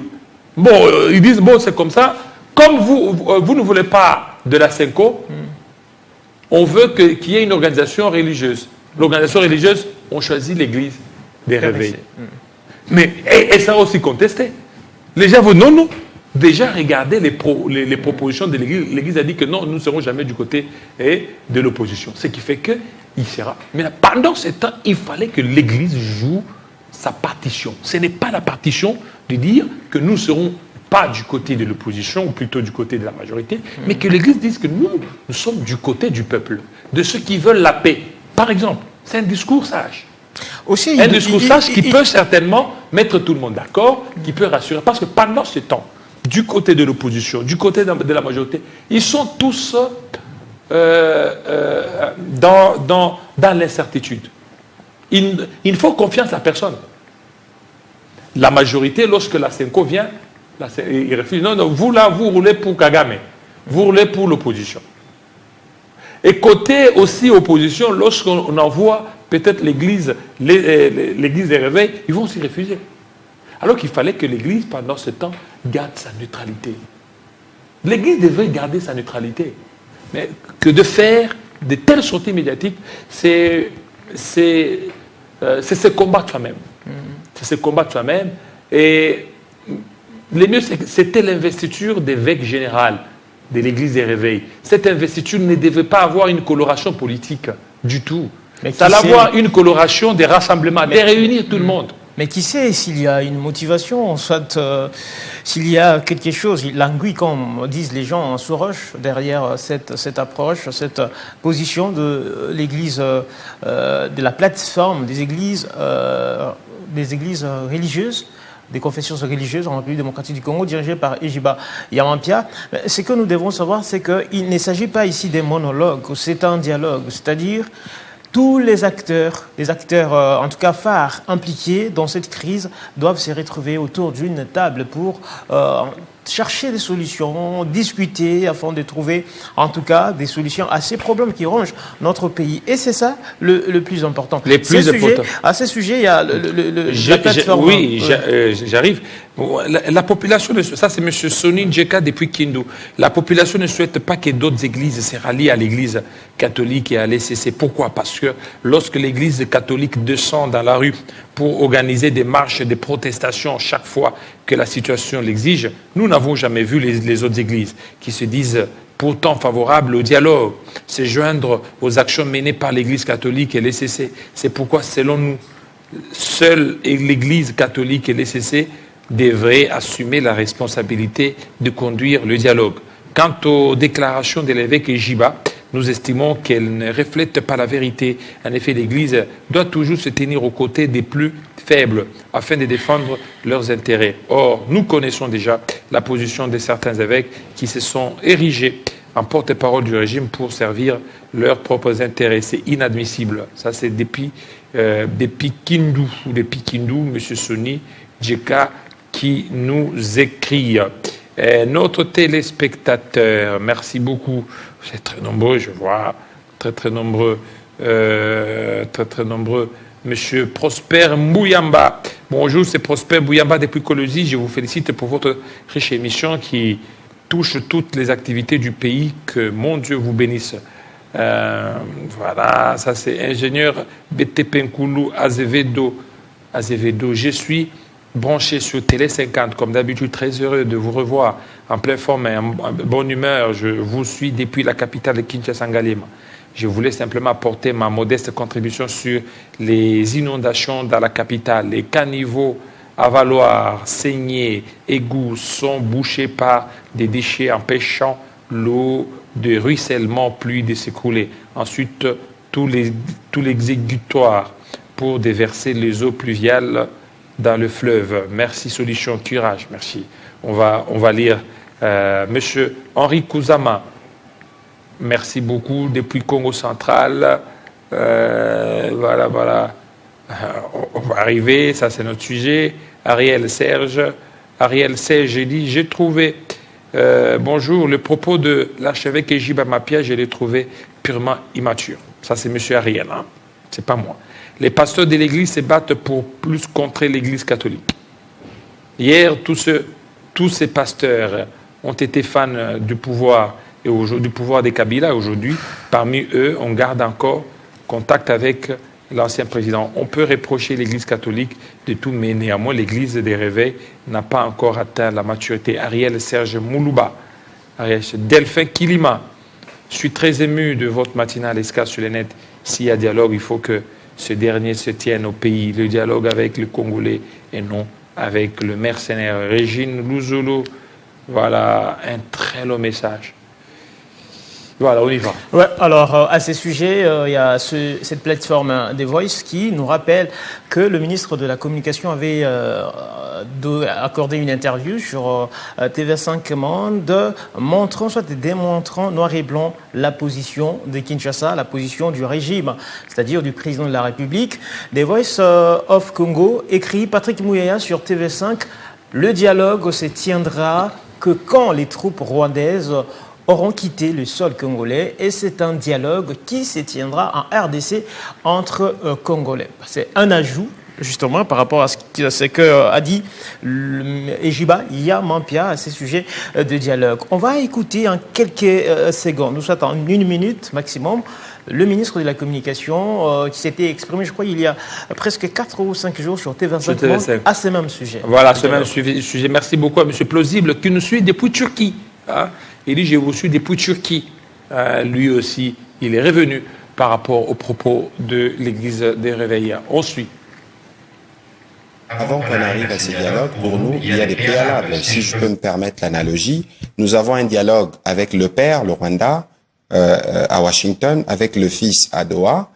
bon, ils disent, bon, c'est comme ça, comme vous ne voulez pas de la Senko, on veut qu'il y ait une organisation religieuse. L'organisation religieuse, on choisit l'Église des réveils. Mais elle sera aussi contestée. Les gens vont non. Déjà, regardez les propositions de l'Église. L'Église a dit que non, nous ne serons jamais du côté de l'opposition. Ce qui fait qu'il sera. Mais pendant ce temps, il fallait que l'Église joue sa partition. Ce n'est pas la partition de dire que nous ne serons pas du côté de l'opposition, ou plutôt du côté de la majorité, mais que l'Église dise que nous sommes du côté du peuple, de ceux qui veulent la paix. Par exemple, c'est un discours sage. Un discours sage qui peut certainement mettre tout le monde d'accord, qui peut rassurer. Parce que pendant ce temps, du côté de l'opposition, du côté de la majorité, ils sont tous dans l'incertitude. Il faut confiance à personne. La majorité, lorsque la Senko vient, il refuse. Non, vous là, vous roulez pour Kagame. Vous roulez pour l'opposition. Et côté aussi opposition, lorsqu'on envoie peut-être l'Église des réveils, ils vont s'y refuser. Alors qu'il fallait que l'Église, pendant ce temps, garde sa neutralité. L'Église devrait garder sa neutralité. Mais que de faire de telles sorties médiatiques, c'est se combattre soi-même. C'est se combattre soi-même. Et le mieux, c'était l'investiture d'évêque général de l'Église des réveils. Cette investiture ne devait pas avoir une coloration politique du tout. Ça allait avoir une coloration des rassemblements, de réunir tout le monde. Mais qui sait s'il y a une motivation, soit s'il y a quelque chose, l'anguille, comme disent les gens en Soros, derrière cette approche, cette position de l'Église, de la plateforme des églises religieuses, des confessions religieuses en République démocratique du Congo, dirigées par Ejiba Yamampia. Ce que nous devons savoir, c'est qu'il ne s'agit pas ici d'un monologue, c'est un dialogue, c'est-à-dire tous les acteurs en tout cas phares, impliqués dans cette crise, doivent se retrouver autour d'une table pour chercher des solutions, discuter afin de trouver en tout cas des solutions à ces problèmes qui rongent notre pays. Et c'est ça le plus important. À ce sujet, il y a la plateforme. Oui, j'arrive. La population, ça c'est M. Soni Djeka depuis Kindu. La population ne souhaite pas que d'autres églises se rallient à l'église catholique et à l'ECC. Pourquoi? Parce que lorsque l'église catholique descend dans la rue pour organiser des marches, des protestations chaque fois que la situation l'exige, nous n'avons jamais vu les autres églises qui se disent pourtant favorables au dialogue, se joindre aux actions menées par l'église catholique et l'ECC. C'est pourquoi, selon nous, seule l'église catholique et l'ECC devraient assumer la responsabilité de conduire le dialogue. Quant aux déclarations de l'évêque Ejiba, nous estimons qu'elles ne reflètent pas la vérité. En effet, l'Église doit toujours se tenir aux côtés des plus faibles afin de défendre leurs intérêts. Or, nous connaissons déjà la position de certains évêques qui se sont érigés en porte-parole du régime pour servir leurs propres intérêts. C'est inadmissible. Ça, c'est depuis Kindu, M. Soni Djeka, qui nous écrit. Notre téléspectateur, merci beaucoup, c'est très nombreux, je vois, très nombreux, Monsieur Prosper Mbouyamba. Bonjour, c'est Prosper Mbouyamba depuis Colosie. Je vous félicite pour votre riche émission qui touche toutes les activités du pays. Que mon Dieu vous bénisse. Voilà, ça c'est ingénieur BTP Nkulu Azevedo. Je suis branché sur Télé 50, comme d'habitude, très heureux de vous revoir en pleine forme et en bonne humeur. Je vous suis depuis la capitale de Kinshasa, Ngalema. Je voulais simplement apporter ma modeste contribution sur les inondations dans la capitale. Les caniveaux, avaloirs, saignées, égouts sont bouchés par des déchets empêchant l'eau de ruissellement, pluie de s'écouler. Ensuite, tous les exécutoires pour déverser les eaux pluviales dans le fleuve. Merci Solution Curage, merci. On va lire Monsieur Henri Kouzama. Merci beaucoup depuis Congo central. Voilà. On va arriver, ça c'est notre sujet. Ariel Serge, j'ai dit, j'ai trouvé, bonjour, le propos de l'archevêque Ejiba Mapia, je l'ai trouvé purement immature. Ça c'est Monsieur Ariel, hein? C'est pas moi. Les pasteurs de l'Église se battent pour plus contrer l'Église catholique. Hier, tous ces pasteurs ont été fans du pouvoir et du pouvoir des Kabila. Aujourd'hui, parmi eux, on garde encore contact avec l'ancien président. On peut reprocher l'Église catholique de tout, mais néanmoins, l'Église des réveils n'a pas encore atteint la maturité. Ariel Serge Moulouba, Delphin Kilima, je suis très ému de votre matinale Escale sur les net. S'il y a dialogue, il faut que ce dernier se tienne au pays. Le dialogue avec le Congolais et non avec le mercenaire. Régine Louzolo, voilà un très long message. Voilà, on y va. Ouais, alors à ces sujets, il y a cette plateforme The Voice qui nous rappelle que le ministre de la Communication avait accordé une interview sur TV5 Monde, démontrant noir et blanc la position de Kinshasa, la position du régime, c'est-à-dire du président de la République. The Voice of Congo écrit Patrick Mouyaya sur TV5, le dialogue se tiendra que quand les troupes rwandaises auront quitté le sol congolais, et c'est un dialogue qui se tiendra en RDC entre Congolais. C'est un ajout justement par rapport à ce que a dit Ejiba Mampia à ces sujets de dialogue. On va écouter en quelques secondes, nous sommes en 1 minute maximum, le ministre de la Communication qui s'était exprimé, je crois, il y a presque 4 ou 5 jours sur TV5 à ce même sujet. Voilà, ce même sujet. Merci beaucoup à M. Plausible qui nous suit depuis Turquie. Hein? Il dit, j'ai reçu depuis Turquie. Lui aussi, il est revenu par rapport aux propos de l'Église des Réveillés. On suit. Avant qu'on arrive à ces dialogues, pour nous, il y a des préalables. Si je peux me permettre l'analogie, nous avons un dialogue avec le père, le Rwanda, à Washington, avec le fils à Doha.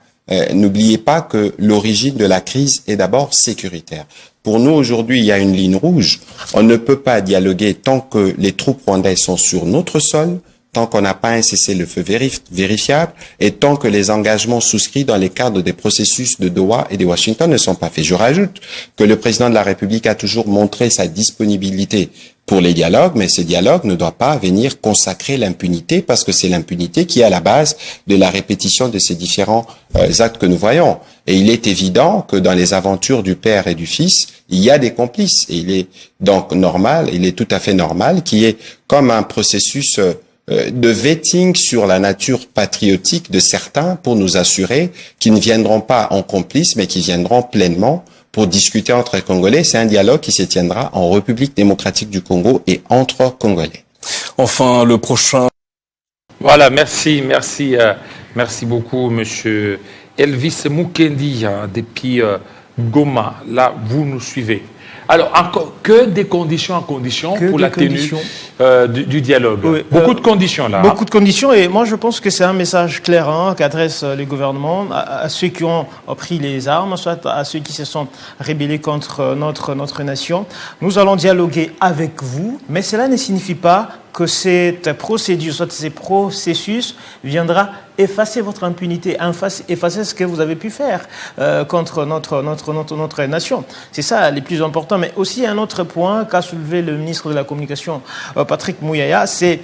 N'oubliez pas que l'origine de la crise est d'abord sécuritaire. Pour nous, aujourd'hui, il y a une ligne rouge. On ne peut pas dialoguer tant que les troupes rwandaises sont sur notre sol, tant qu'on n'a pas un cessez-le-feu vérifiable et tant que les engagements souscrits dans les cadres des processus de Doha et de Washington ne sont pas faits. Je rajoute que le président de la République a toujours montré sa disponibilité pour les dialogues, mais ce dialogue ne doit pas venir consacrer l'impunité parce que c'est l'impunité qui est à la base de la répétition de ces différents actes que nous voyons. Et il est évident que dans les aventures du père et du fils, il y a des complices. Et il est donc normal, il est tout à fait normal qu'il y ait comme un processus de vetting sur la nature patriotique de certains pour nous assurer qu'ils ne viendront pas en complices, mais qu'ils viendront pleinement pour discuter entre Congolais. C'est un dialogue qui se tiendra en République démocratique du Congo et entre Congolais. Enfin, le prochain... Voilà, merci beaucoup, monsieur Elvis Mukendi, depuis Goma. Là, vous nous suivez. Alors, encore que des conditions pour la tenue du dialogue. Oui, beaucoup de conditions là. Beaucoup de conditions, et moi je pense que c'est un message clair qu'adresse le gouvernement à ceux qui ont pris les armes, soit à ceux qui se sont rébellés contre notre nation. Nous allons dialoguer avec vous, mais cela ne signifie pas que cette procédure, soit ces processus viendra effacer votre impunité, effacer ce que vous avez pu faire contre notre nation. C'est ça le plus important. Mais aussi un autre point qu'a soulevé le ministre de la Communication, Patrick Mouyaya, c'est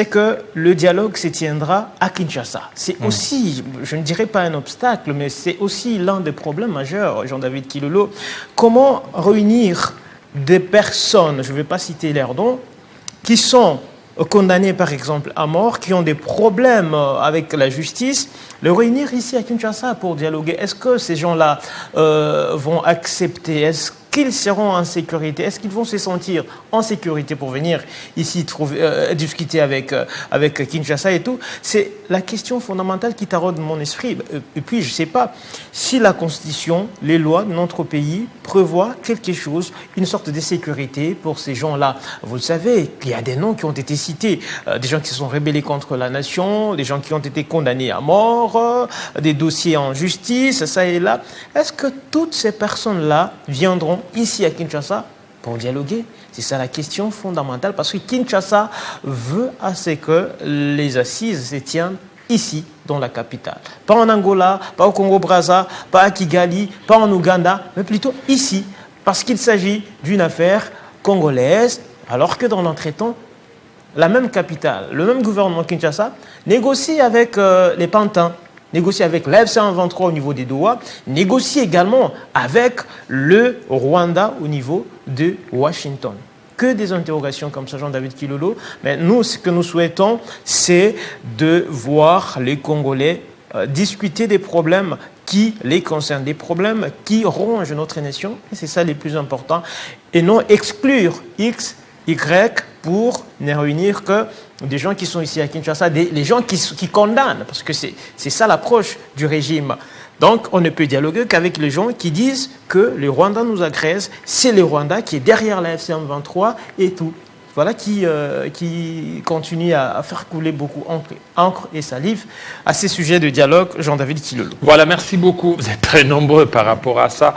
que le dialogue se tiendra à Kinshasa. C'est aussi, je ne dirais pas un obstacle, mais c'est aussi l'un des problèmes majeurs, Jean-David Kilolo. Comment réunir des personnes, je ne vais pas citer leurs noms, qui sont condamnés par exemple à mort, qui ont des problèmes avec la justice, les réunir ici à Kinshasa pour dialoguer. Est-ce que ces gens-là vont accepter? Est-ce qu'ils seront en sécurité? Est-ce qu'ils vont se sentir en sécurité pour venir ici discuter avec Kinshasa et tout? C'est la question fondamentale qui taraude mon esprit. Et puis, je ne sais pas si la Constitution, les lois de notre pays prévoient quelque chose, une sorte de sécurité pour ces gens-là. Vous le savez, il y a des noms qui ont été cités, des gens qui se sont rebellés contre la nation, des gens qui ont été condamnés à mort, des dossiers en justice, ça et là. Est-ce que toutes ces personnes-là viendront ici à Kinshasa pour dialoguer? C'est ça la question fondamentale, parce que Kinshasa veut à ce que les assises se tiennent ici, dans la capitale. Pas en Angola, pas au Congo-Brazza, pas à Kigali, pas en Ouganda, mais plutôt ici, parce qu'il s'agit d'une affaire congolaise, alors que dans l'entretemps, la même capitale, le même gouvernement Kinshasa négocie avec les Pantins, négocie avec l'AFC-M23 au niveau des Doha, négocie également avec le Rwanda au niveau de Washington. Que des interrogations comme ça, Jean-David Kilolo. Mais nous, ce que nous souhaitons, c'est de voir les Congolais discuter des problèmes qui les concernent, des problèmes qui rongent notre nation. Et c'est ça le plus important. Et non exclure X, Y pour ne réunir que des gens qui sont ici à Kinshasa, les gens qui condamnent, parce que c'est ça l'approche du régime. Donc, on ne peut dialoguer qu'avec les gens qui disent que le Rwanda nous agresse, c'est le Rwanda qui est derrière la FCM23 et tout. Voilà qui continue à faire couler beaucoup encre et salive à ces sujets de dialogue, Jean-David Kilolo. Voilà, merci beaucoup. Vous êtes très nombreux par rapport à ça.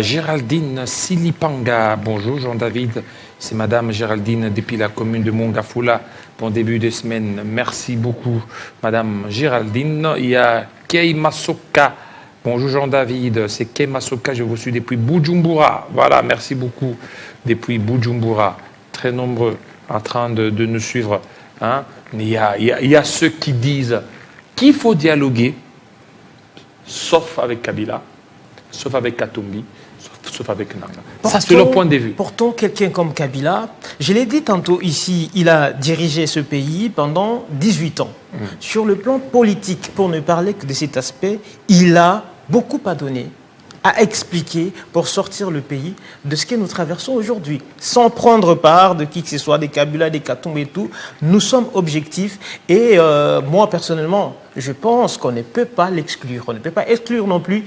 Géraldine Silipanga, bonjour Jean-David. C'est Madame Géraldine depuis la commune de Mongafula. Bon début de semaine. Merci beaucoup, Madame Géraldine. Il y a Kei Masoka. Bonjour Jean-David. C'est Kei Masoka. Je vous suis depuis Bujumbura. Voilà, merci beaucoup. Depuis Bujumbura. Très nombreux en train de nous suivre. Hein? Il y a ceux qui disent qu'il faut dialoguer, sauf avec Kabila, sauf avec Katumbi, sauf avec Nanga. Ça, c'est leur point de vue. Pourtant, quelqu'un comme Kabila, je l'ai dit tantôt ici, il a dirigé ce pays pendant 18 ans. Sur le plan politique, pour ne parler que de cet aspect, il a beaucoup à donner, à expliquer pour sortir le pays de ce que nous traversons aujourd'hui. Sans prendre part de qui que ce soit, des Kabila, des Katumbi et tout, nous sommes objectifs. Et moi, personnellement, je pense qu'on ne peut pas l'exclure. On ne peut pas exclure non plus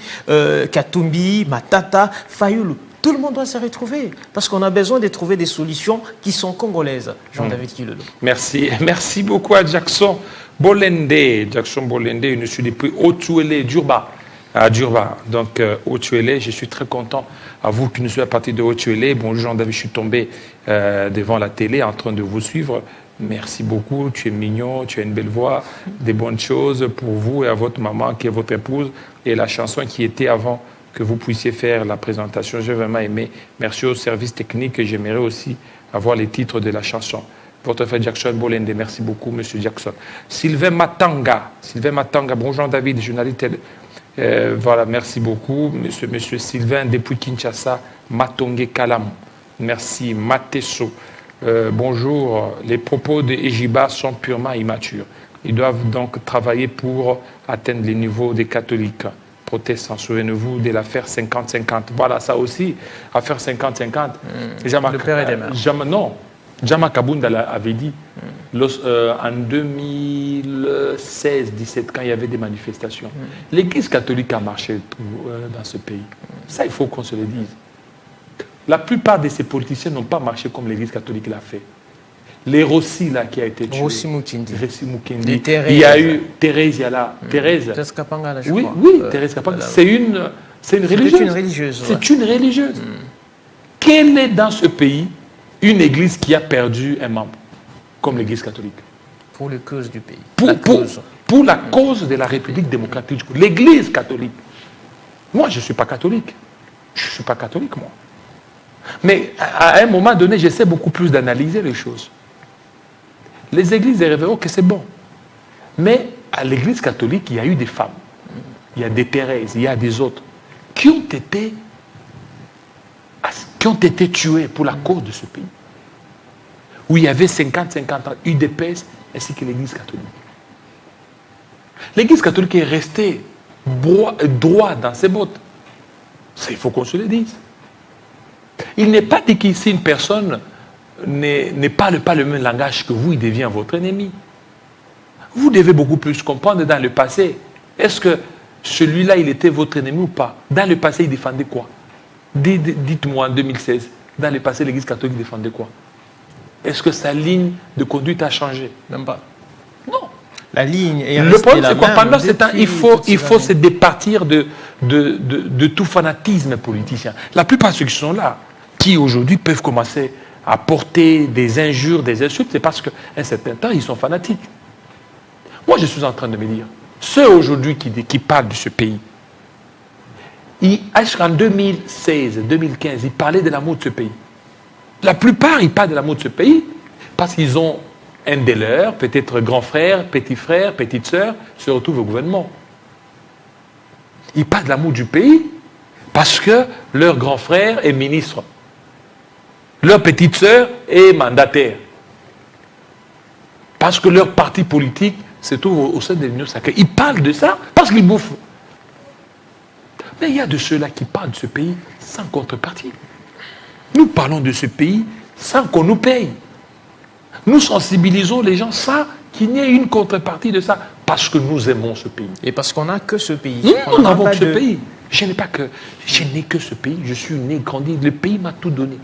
Katumbi, Matata, Fayoulou. Tout le monde doit se retrouver parce qu'on a besoin de trouver des solutions qui sont congolaises. Jean-David Kilolo. Merci. Merci beaucoup à Jackson Bolende. Jackson Bolende, je suis depuis Otuele, Djurba. À Djurba. Donc, Otuele, je suis très content à vous qui nous suivez à partir de Otuele. Bonjour Jean-David, je suis tombé devant la télé en train de vous suivre. Merci beaucoup, tu es mignon, tu as une belle voix, des bonnes choses pour vous et à votre maman qui est votre épouse. Et la chanson qui était avant que vous puissiez faire la présentation, j'ai vraiment aimé. Merci au service technique et j'aimerais aussi avoir les titres de la chanson. Votre frère Jackson Bolende, merci beaucoup, Monsieur Jackson. Sylvain Matanga, bonjour Jean-David, journaliste. Voilà, merci beaucoup, monsieur Sylvain, depuis Kinshasa, Matongé Kalam. Merci, Matesso. Bonjour, les propos de Ejiba sont purement immatures. Ils doivent donc travailler pour atteindre les niveaux des catholiques protestants. Souvenez-vous de l'affaire 50-50. Voilà, ça aussi, affaire 50-50. Le père et des mères. Non, Jama Kabunda avait dit en 2016-17, quand il y avait des manifestations, l'Église catholique a marché dans ce pays. Ça, il faut qu'on se le dise. La plupart de ces politiciens n'ont pas marché comme l'Église catholique l'a fait. Les Rossi, là, qui a été tué. Rossi Mukendi. Il y a eu Thérèse, il y a là. Thérèse. Kapanga, là, je oui, crois. Oui, Thérèse Kapanga. C'est une religieuse. C'est une religieuse. Quelle est dans ce pays une église qui a perdu un membre, comme l'église catholique? Pour la cause du pays. Pour la cause de la République démocratique. L'église catholique. Moi, je ne suis pas catholique. Je ne suis pas catholique, moi. Mais à un moment donné, j'essaie beaucoup plus d'analyser les choses. Les églises révérent que c'est bon. Mais à l'église catholique, il y a eu des femmes. Il y a des Thérèse, il y a des autres qui ont été tués pour la cause de ce pays. où il y avait 50-50 ans, UDPS ainsi que l'Église catholique. L'Église catholique est restée droit dans ses bottes. Ça, il faut qu'on se le dise. Il n'est pas dit qu'ici une personne ne parle pas le même langage que vous, il devient votre ennemi. Vous devez beaucoup plus comprendre dans le passé. Est-ce que celui-là, il était votre ennemi ou pas? Dans le passé, il défendait quoi? Dites-moi en 2016, dans le passé, l'Église catholique défendait quoi? Est-ce que sa ligne de conduite a changé? Même pas. Non. La ligne est Le problème, c'est quoi? Pendant ce temps, il faut se départir de tout fanatisme politicien. La plupart de ceux qui sont là, qui aujourd'hui peuvent commencer à porter des injures, des insultes, c'est parce qu'à un certain temps, ils sont fanatiques. Moi, je suis en train de me dire, ceux aujourd'hui qui parlent de ce pays, en 2016, 2015, ils parlaient de l'amour de ce pays. La plupart, ils parlent de l'amour de ce pays parce qu'ils ont un des leurs, peut-être grand frère, petite sœur, se retrouvent au gouvernement. Ils parlent de l'amour du pays parce que leur grand frère est ministre. Leur petite sœur est mandataire. Parce que leur parti politique se trouve au sein de l'Union sacrée. Ils parlent de ça parce qu'ils bouffent. Mais il y a de ceux-là qui parlent de ce pays sans contrepartie. Nous parlons de ce pays sans qu'on nous paye. Nous sensibilisons les gens sans qu'il n'y ait une contrepartie de ça. Parce que nous aimons ce pays. Et parce qu'on n'a que ce pays. Nous n'avons que ce pays. Je n'ai que ce pays. Je suis né, grandi. Le pays m'a tout donné.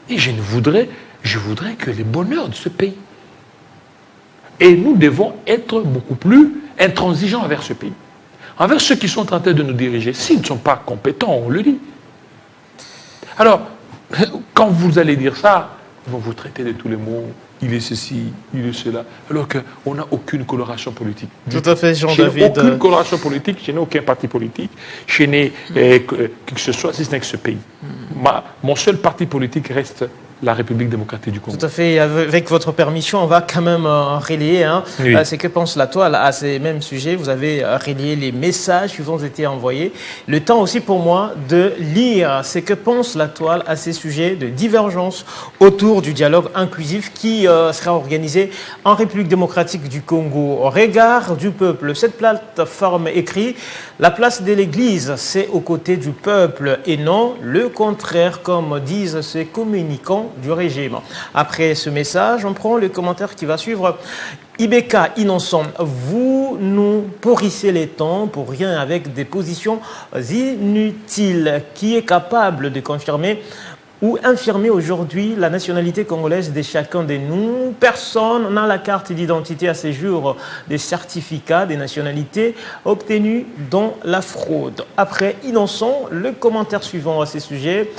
Et je voudrais que le bonheur de ce pays. Et nous devons être beaucoup plus intransigeants envers ce pays. Envers ceux qui sont en train de nous diriger. S'ils ne sont pas compétents, on le dit. Alors, quand vous allez dire ça, ils vont vous traiter de tous les mots. Il est ceci, il est cela. Alors qu'on n'a aucune coloration politique. Tout à fait, Jean-David. Je n'ai aucune coloration politique, je n'ai aucun parti politique, je n'ai que ce soit, si ce n'est que ce pays. Mon seul parti politique reste la République démocratique du Congo. Tout à fait. Avec votre permission, on va quand même relayer ce que pense la toile à ces mêmes sujets. Vous avez relayé les messages qui vous ont été envoyés. Le temps aussi pour moi de lire ce que pense la toile à ces sujets de divergence autour du dialogue inclusif qui sera organisé en République démocratique du Congo. Au regard du peuple, cette plateforme écrit « La place de l'Église, c'est aux côtés du peuple et non le contraire », comme disent ces communicants du régime. Après ce message, on prend le commentaire qui va suivre. Ibeka Innocent, vous nous pourrissez les temps pour rien avec des positions inutiles. Qui est capable de confirmer ou infirmer aujourd'hui la nationalité congolaise de chacun de nous? Personne n'a la carte d'identité à ce jour des certificats des nationalités obtenus dans la fraude. Après Innocent, le commentaire suivant à ce sujet.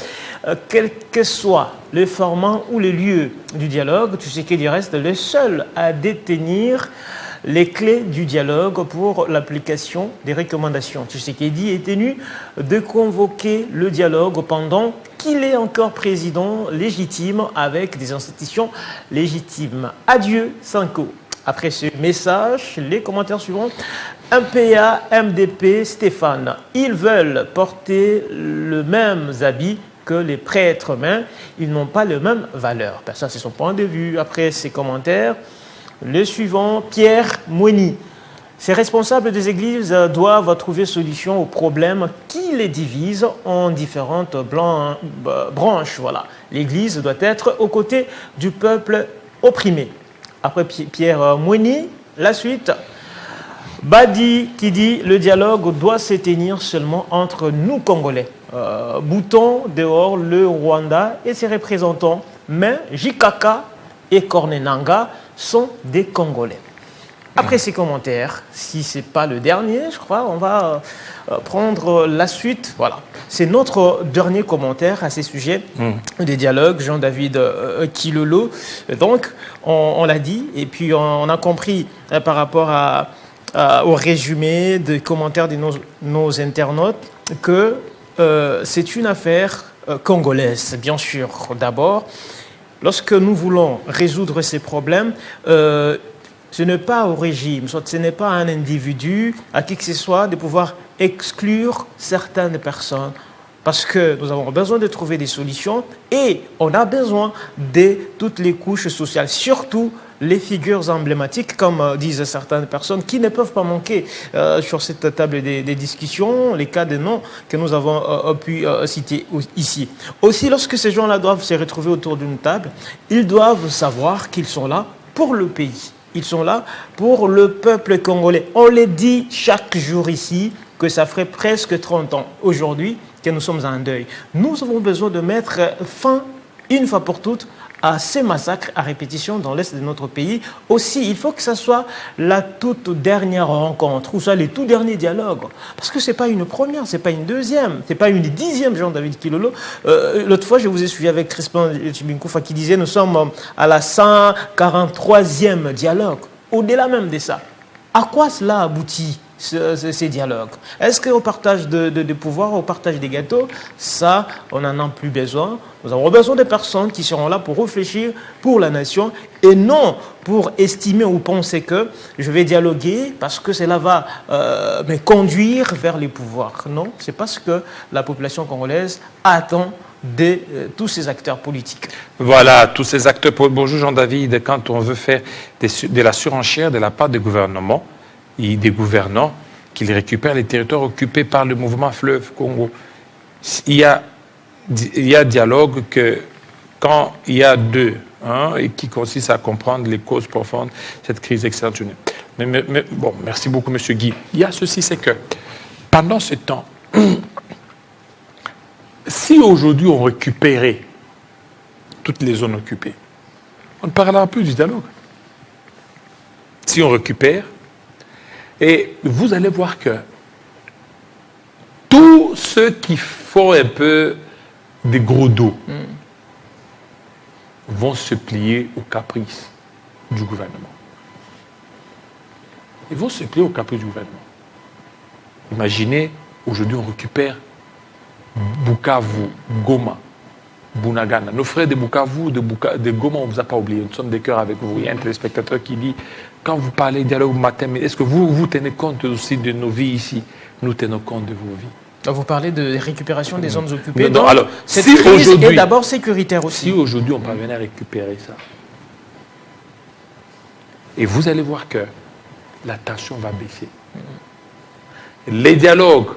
Quel que soit le format ou le lieu du dialogue, Tshisekedi reste le seul à détenir les clés du dialogue pour l'application des recommandations. Tshisekedi est tenu de convoquer le dialogue pendant qu'il est encore président légitime avec des institutions légitimes. Adieu, Sanko. Après ce message, les commentaires suivants. MPA, MDP, Stéphane, ils veulent porter le même habit que les prêtres humains, ils n'ont pas la même valeur. Ça, c'est son point de vue. Après ces commentaires, le suivant, Pierre Mouni. Ces responsables des églises doivent trouver solution aux problèmes qui les divisent en différentes branches. Voilà. L'église doit être aux côtés du peuple opprimé. Après Pierre Mouni, la suite. Badi qui dit le dialogue doit se tenir seulement entre nous Congolais. Bouton dehors le Rwanda et ses représentants, mais Jikaka et Kornenanga sont des Congolais. Après ces commentaires, si ce n'est pas le dernier, je crois, on va prendre la suite. Voilà. C'est notre dernier commentaire à ces sujets des dialogues, Jean-David Kilolo. Donc, on l'a dit, et puis on a compris par rapport au résumé des commentaires de nos internautes que c'est une affaire congolaise, bien sûr. D'abord, lorsque nous voulons résoudre ces problèmes, ce n'est pas au régime, ce n'est pas à un individu, à qui que ce soit, de pouvoir exclure certaines personnes parce que nous avons besoin de trouver des solutions et on a besoin de toutes les couches sociales, surtout les figures emblématiques, comme disent certaines personnes, qui ne peuvent pas manquer sur cette table des discussions, les cas de noms que nous avons pu citer ici. Aussi, lorsque ces gens-là doivent se retrouver autour d'une table, ils doivent savoir qu'ils sont là pour le pays. Ils sont là pour le peuple congolais. On le dit chaque jour ici, que ça ferait presque 30 ans aujourd'hui que nous sommes en deuil. Nous avons besoin de mettre fin, une fois pour toutes, à ces massacres à répétition dans l'est de notre pays. Aussi, il faut que ça soit la toute dernière rencontre, ou soit les tout derniers dialogues. Parce que ce n'est pas une première, ce n'est pas une deuxième, ce n'est pas une 10e, Jean-David Kilolo. L'autre fois, je vous ai suivi avec Crispin Chibinkoufa qui disait nous sommes à la 143e dialogue. Au-delà même de ça, à quoi cela aboutit ces dialogues? Est-ce qu'au partage de pouvoir, au partage des gâteaux, ça, on n'en a plus besoin. Nous avons besoin de personnes qui seront là pour réfléchir pour la nation et non pour estimer ou penser que je vais dialoguer parce que cela va me conduire vers les pouvoirs. Non, c'est parce que la population congolaise attend de tous ces acteurs politiques. Voilà, tous ces acteurs. Bonjour Jean-David, quand on veut faire de la surenchère de la part des gouvernements, et des gouvernants qu'ils récupèrent les territoires occupés par le mouvement Fleuve Congo. Il y a dialogue que quand il y a deux, et qui consiste à comprendre les causes profondes de cette crise exceptionnelle. Mais bon, merci beaucoup, M. Guy. Il y a ceci, c'est que pendant ce temps, si aujourd'hui on récupérait toutes les zones occupées, on ne parlera plus du dialogue. Si on récupère, et vous allez voir que tous ceux qui font un peu des gros dos vont se plier aux caprices du gouvernement. Ils vont se plier aux caprices du gouvernement. Imaginez, aujourd'hui on récupère Bukavu, Goma, Bunagana. Nos frères de Bukavu, de Goma, on ne vous a pas oublié. Nous sommes des cœurs avec vous. Il y a un téléspectateur qui dit, quand vous parlez de dialogue matin, est-ce que vous tenez compte aussi de nos vies ici? Nous tenons compte de vos vies. Vous parlez de récupération des zones occupées. Non, donc, alors, cette si crise est d'abord sécuritaire aussi. Si aujourd'hui on parvenait à récupérer ça, et vous allez voir que la tension va baisser. Les dialogues,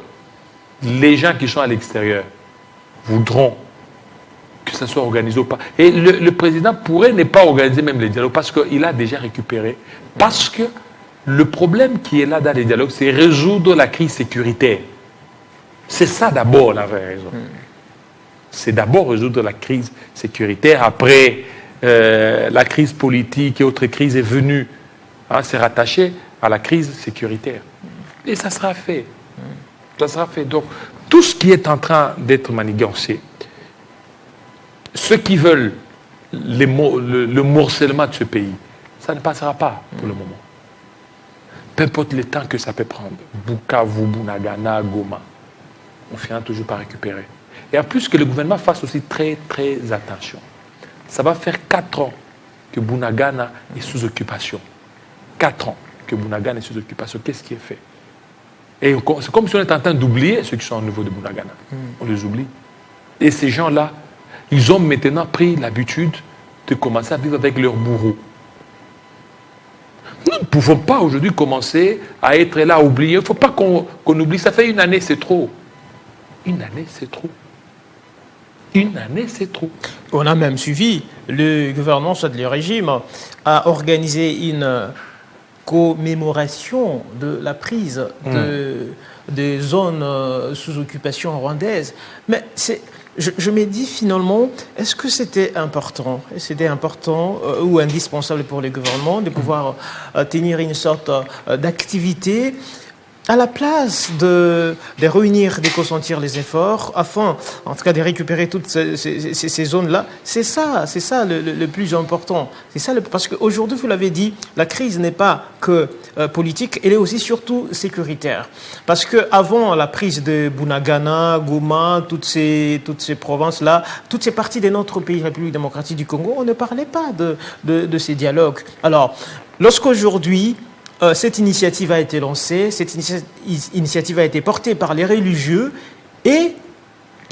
les gens qui sont à l'extérieur voudront que ça soit organisé ou pas. Et le président pourrait ne pas organiser même les dialogues parce qu'il a déjà récupéré. Parce que le problème qui est là dans les dialogues, c'est résoudre la crise sécuritaire. C'est ça d'abord la vraie raison. C'est d'abord résoudre la crise sécuritaire. Après, la crise politique et autres crises est venue. C'est rattaché à la crise sécuritaire. Et ça sera fait. Ça sera fait. Donc, tout ce qui est en train d'être manigancé, ceux qui veulent le morcellement de ce pays, ça ne passera pas pour le moment. Peu importe le temps que ça peut prendre. Bukavu, Bunagana, Goma, on finira toujours par récupérer. Et en plus que le gouvernement fasse aussi très très attention. Ça va faire 4 ans que Bunagana est sous occupation. 4 ans que Bunagana est sous occupation. Qu'est-ce qui est fait? Et c'est comme si on était en train d'oublier ceux qui sont au niveau de Bunagana. On les oublie. Et ces gens-là, ils ont maintenant pris l'habitude de commencer à vivre avec leurs bourreaux. Nous ne pouvons pas aujourd'hui commencer à être là, à oublier. Il ne faut pas qu'on oublie. Ça fait 1 année, c'est trop. 1 année, c'est trop. 1 année, c'est trop. On a même suivi le gouvernement, soit le régime, a organisé une commémoration de la prise des zones sous occupation rwandaise. Mais je me dis finalement, est-ce que c'était important? C'était important ou indispensable pour le gouvernement de pouvoir tenir une sorte d'activité à la place de réunir, de consentir les efforts, afin, en tout cas, de récupérer toutes ces zones-là. C'est ça le plus important. C'est ça parce qu'aujourd'hui, vous l'avez dit, la crise n'est pas que politique, elle est aussi surtout sécuritaire. Parce qu'avant la prise de Bunagana, Goma, toutes ces provinces-là, toutes ces parties de notre pays, République démocratique du Congo, on ne parlait pas de ces dialogues. Alors, lorsqu'aujourd'hui, cette initiative a été lancée, cette initiative a été portée par les religieux et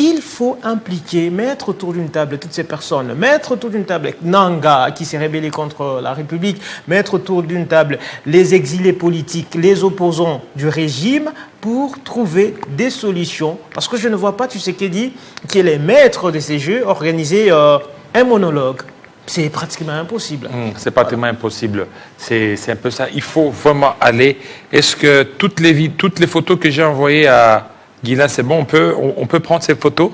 Il faut impliquer, mettre autour d'une table toutes ces personnes, mettre autour d'une table Nanga qui s'est rébellé contre la République, mettre autour d'une table les exilés politiques, les opposants du régime pour trouver des solutions. Parce que je ne vois pas Tshisekedi, qui est le maître de ces jeux, organiser un monologue. C'est pratiquement impossible. C'est pratiquement impossible. C'est un peu ça. Il faut vraiment aller. Est-ce que toutes les photos que j'ai envoyées à Guilain, c'est bon, on peut prendre ces photos?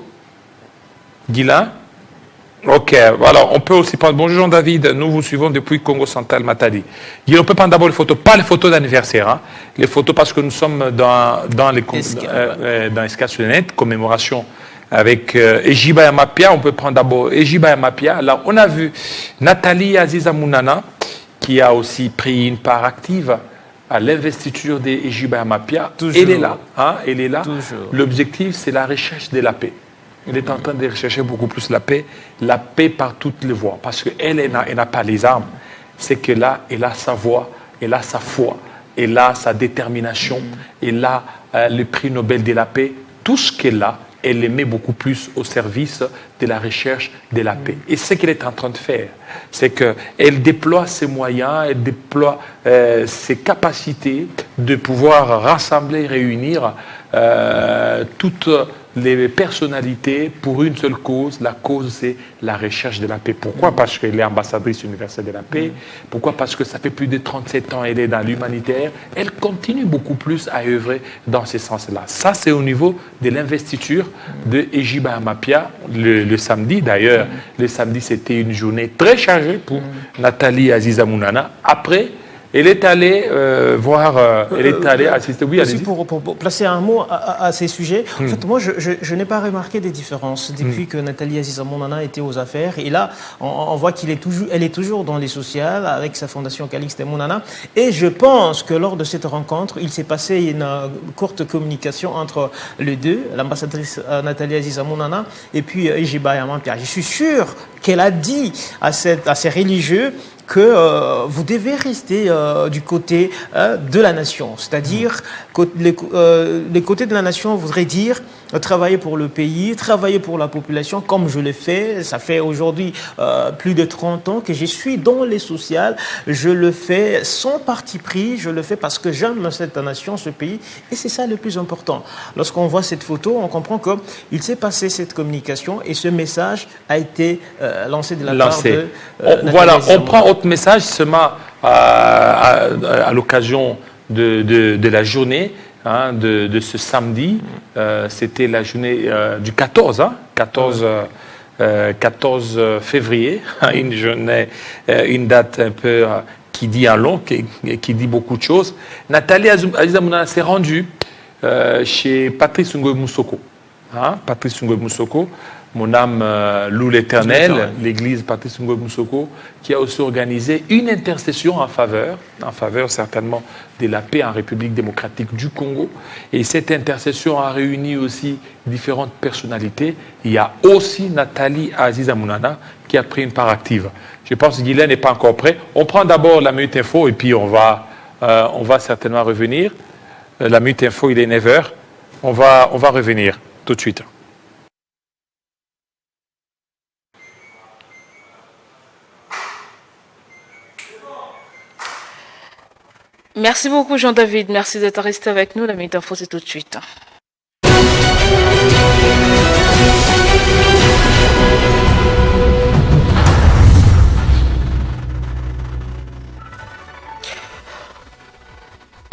Guilain? Ok, voilà, on peut aussi prendre. Bonjour Jean-David, nous vous suivons depuis Congo Central, Matadi. Guilain, on peut prendre d'abord les photos, pas les photos d'anniversaire, hein. Les photos parce que nous sommes dans Escassonet, commémoration avec Ejiba Yamapia. On peut prendre d'abord Ejiba Yamapia. Là, on a vu Nathalie Aziza Mounana, qui a aussi pris une part active à l'investiture d'Ejiba Yamapia. Elle est là. Hein, elle est là. L'objectif, c'est la recherche de la paix. Elle est en train de rechercher beaucoup plus la paix par toutes les voies. Parce qu'elle n'a pas les armes. C'est que là, elle a sa voix, elle a sa foi, elle a sa détermination, elle a le prix Nobel de la paix. Tout ce qu'elle a, elle les met beaucoup plus au service de la recherche de la paix. Et ce qu'elle est en train de faire, c'est qu'elle déploie ses moyens, elle déploie ses capacités de pouvoir rassembler, réunir toutes les personnalités pour une seule cause. La cause, c'est la recherche de la paix. Pourquoi? Parce qu'elle est ambassadrice universelle de la paix. Pourquoi? Parce que ça fait plus de 37 ans qu'elle est dans l'humanitaire. Elle continue beaucoup plus à œuvrer dans ce sens-là. Ça, c'est au niveau de l'investiture de Ejiba Yamapia le samedi. D'ailleurs, le samedi, c'était une journée très chargée pour Nathalie Aziza Mounana. Après, elle est allée elle est allée assister. Oui, aussi pour placer un mot à ces sujets. En fait, moi, je n'ai pas remarqué des différences depuis que Nathalie Aziza Mounana était aux affaires. Et là, on voit elle est toujours dans les sociales avec sa fondation Calixte Mounana. Et je pense que lors de cette rencontre, il s'est passé une courte communication entre les deux, l'ambassadrice Nathalie Aziza Mounana et puis Ejiba Yamapia. Je suis sûr qu'elle a dit à ces religieux que vous devez rester du côté de la nation. C'est-à-dire que les côtés de la nation voudraient dire travailler pour le pays, travailler pour la population, comme je le fais. Ça fait aujourd'hui plus de 30 ans que je suis dans les sociales. Je le fais sans parti pris, je le fais parce que j'aime cette nation, ce pays, et c'est ça le plus important. Lorsqu'on voit cette photo, on comprend qu'il s'est passé cette communication et ce message a été lancé de la part de... voilà, on prend autre message seulement à l'occasion de la journée, hein, de ce samedi. C'était la journée du 14, hein, 14 février, une journée, une date un peu qui dit un long, qui dit beaucoup de choses. Nathalie Aziza Mounana s'est rendue chez Patrice Ngoué Moussoko. Hein, Patrice Ngoué Moussoko, mon âme loue l'Éternel, l'église Patrice Ngoué Moussoko, qui a aussi organisé une intercession en faveur certainement de la paix en République démocratique du Congo. Et cette intercession a réuni aussi différentes personnalités. Il y a aussi Nathalie Aziza Mounana qui a pris une part active. Je pense que Guylaine n'est pas encore prêt. On prend d'abord la Minute Info et puis on va certainement revenir. La Minute Info, il est 9h. On va revenir tout de suite. Merci beaucoup Jean-David, merci d'être resté avec nous. La Minute Info, c'est tout de suite.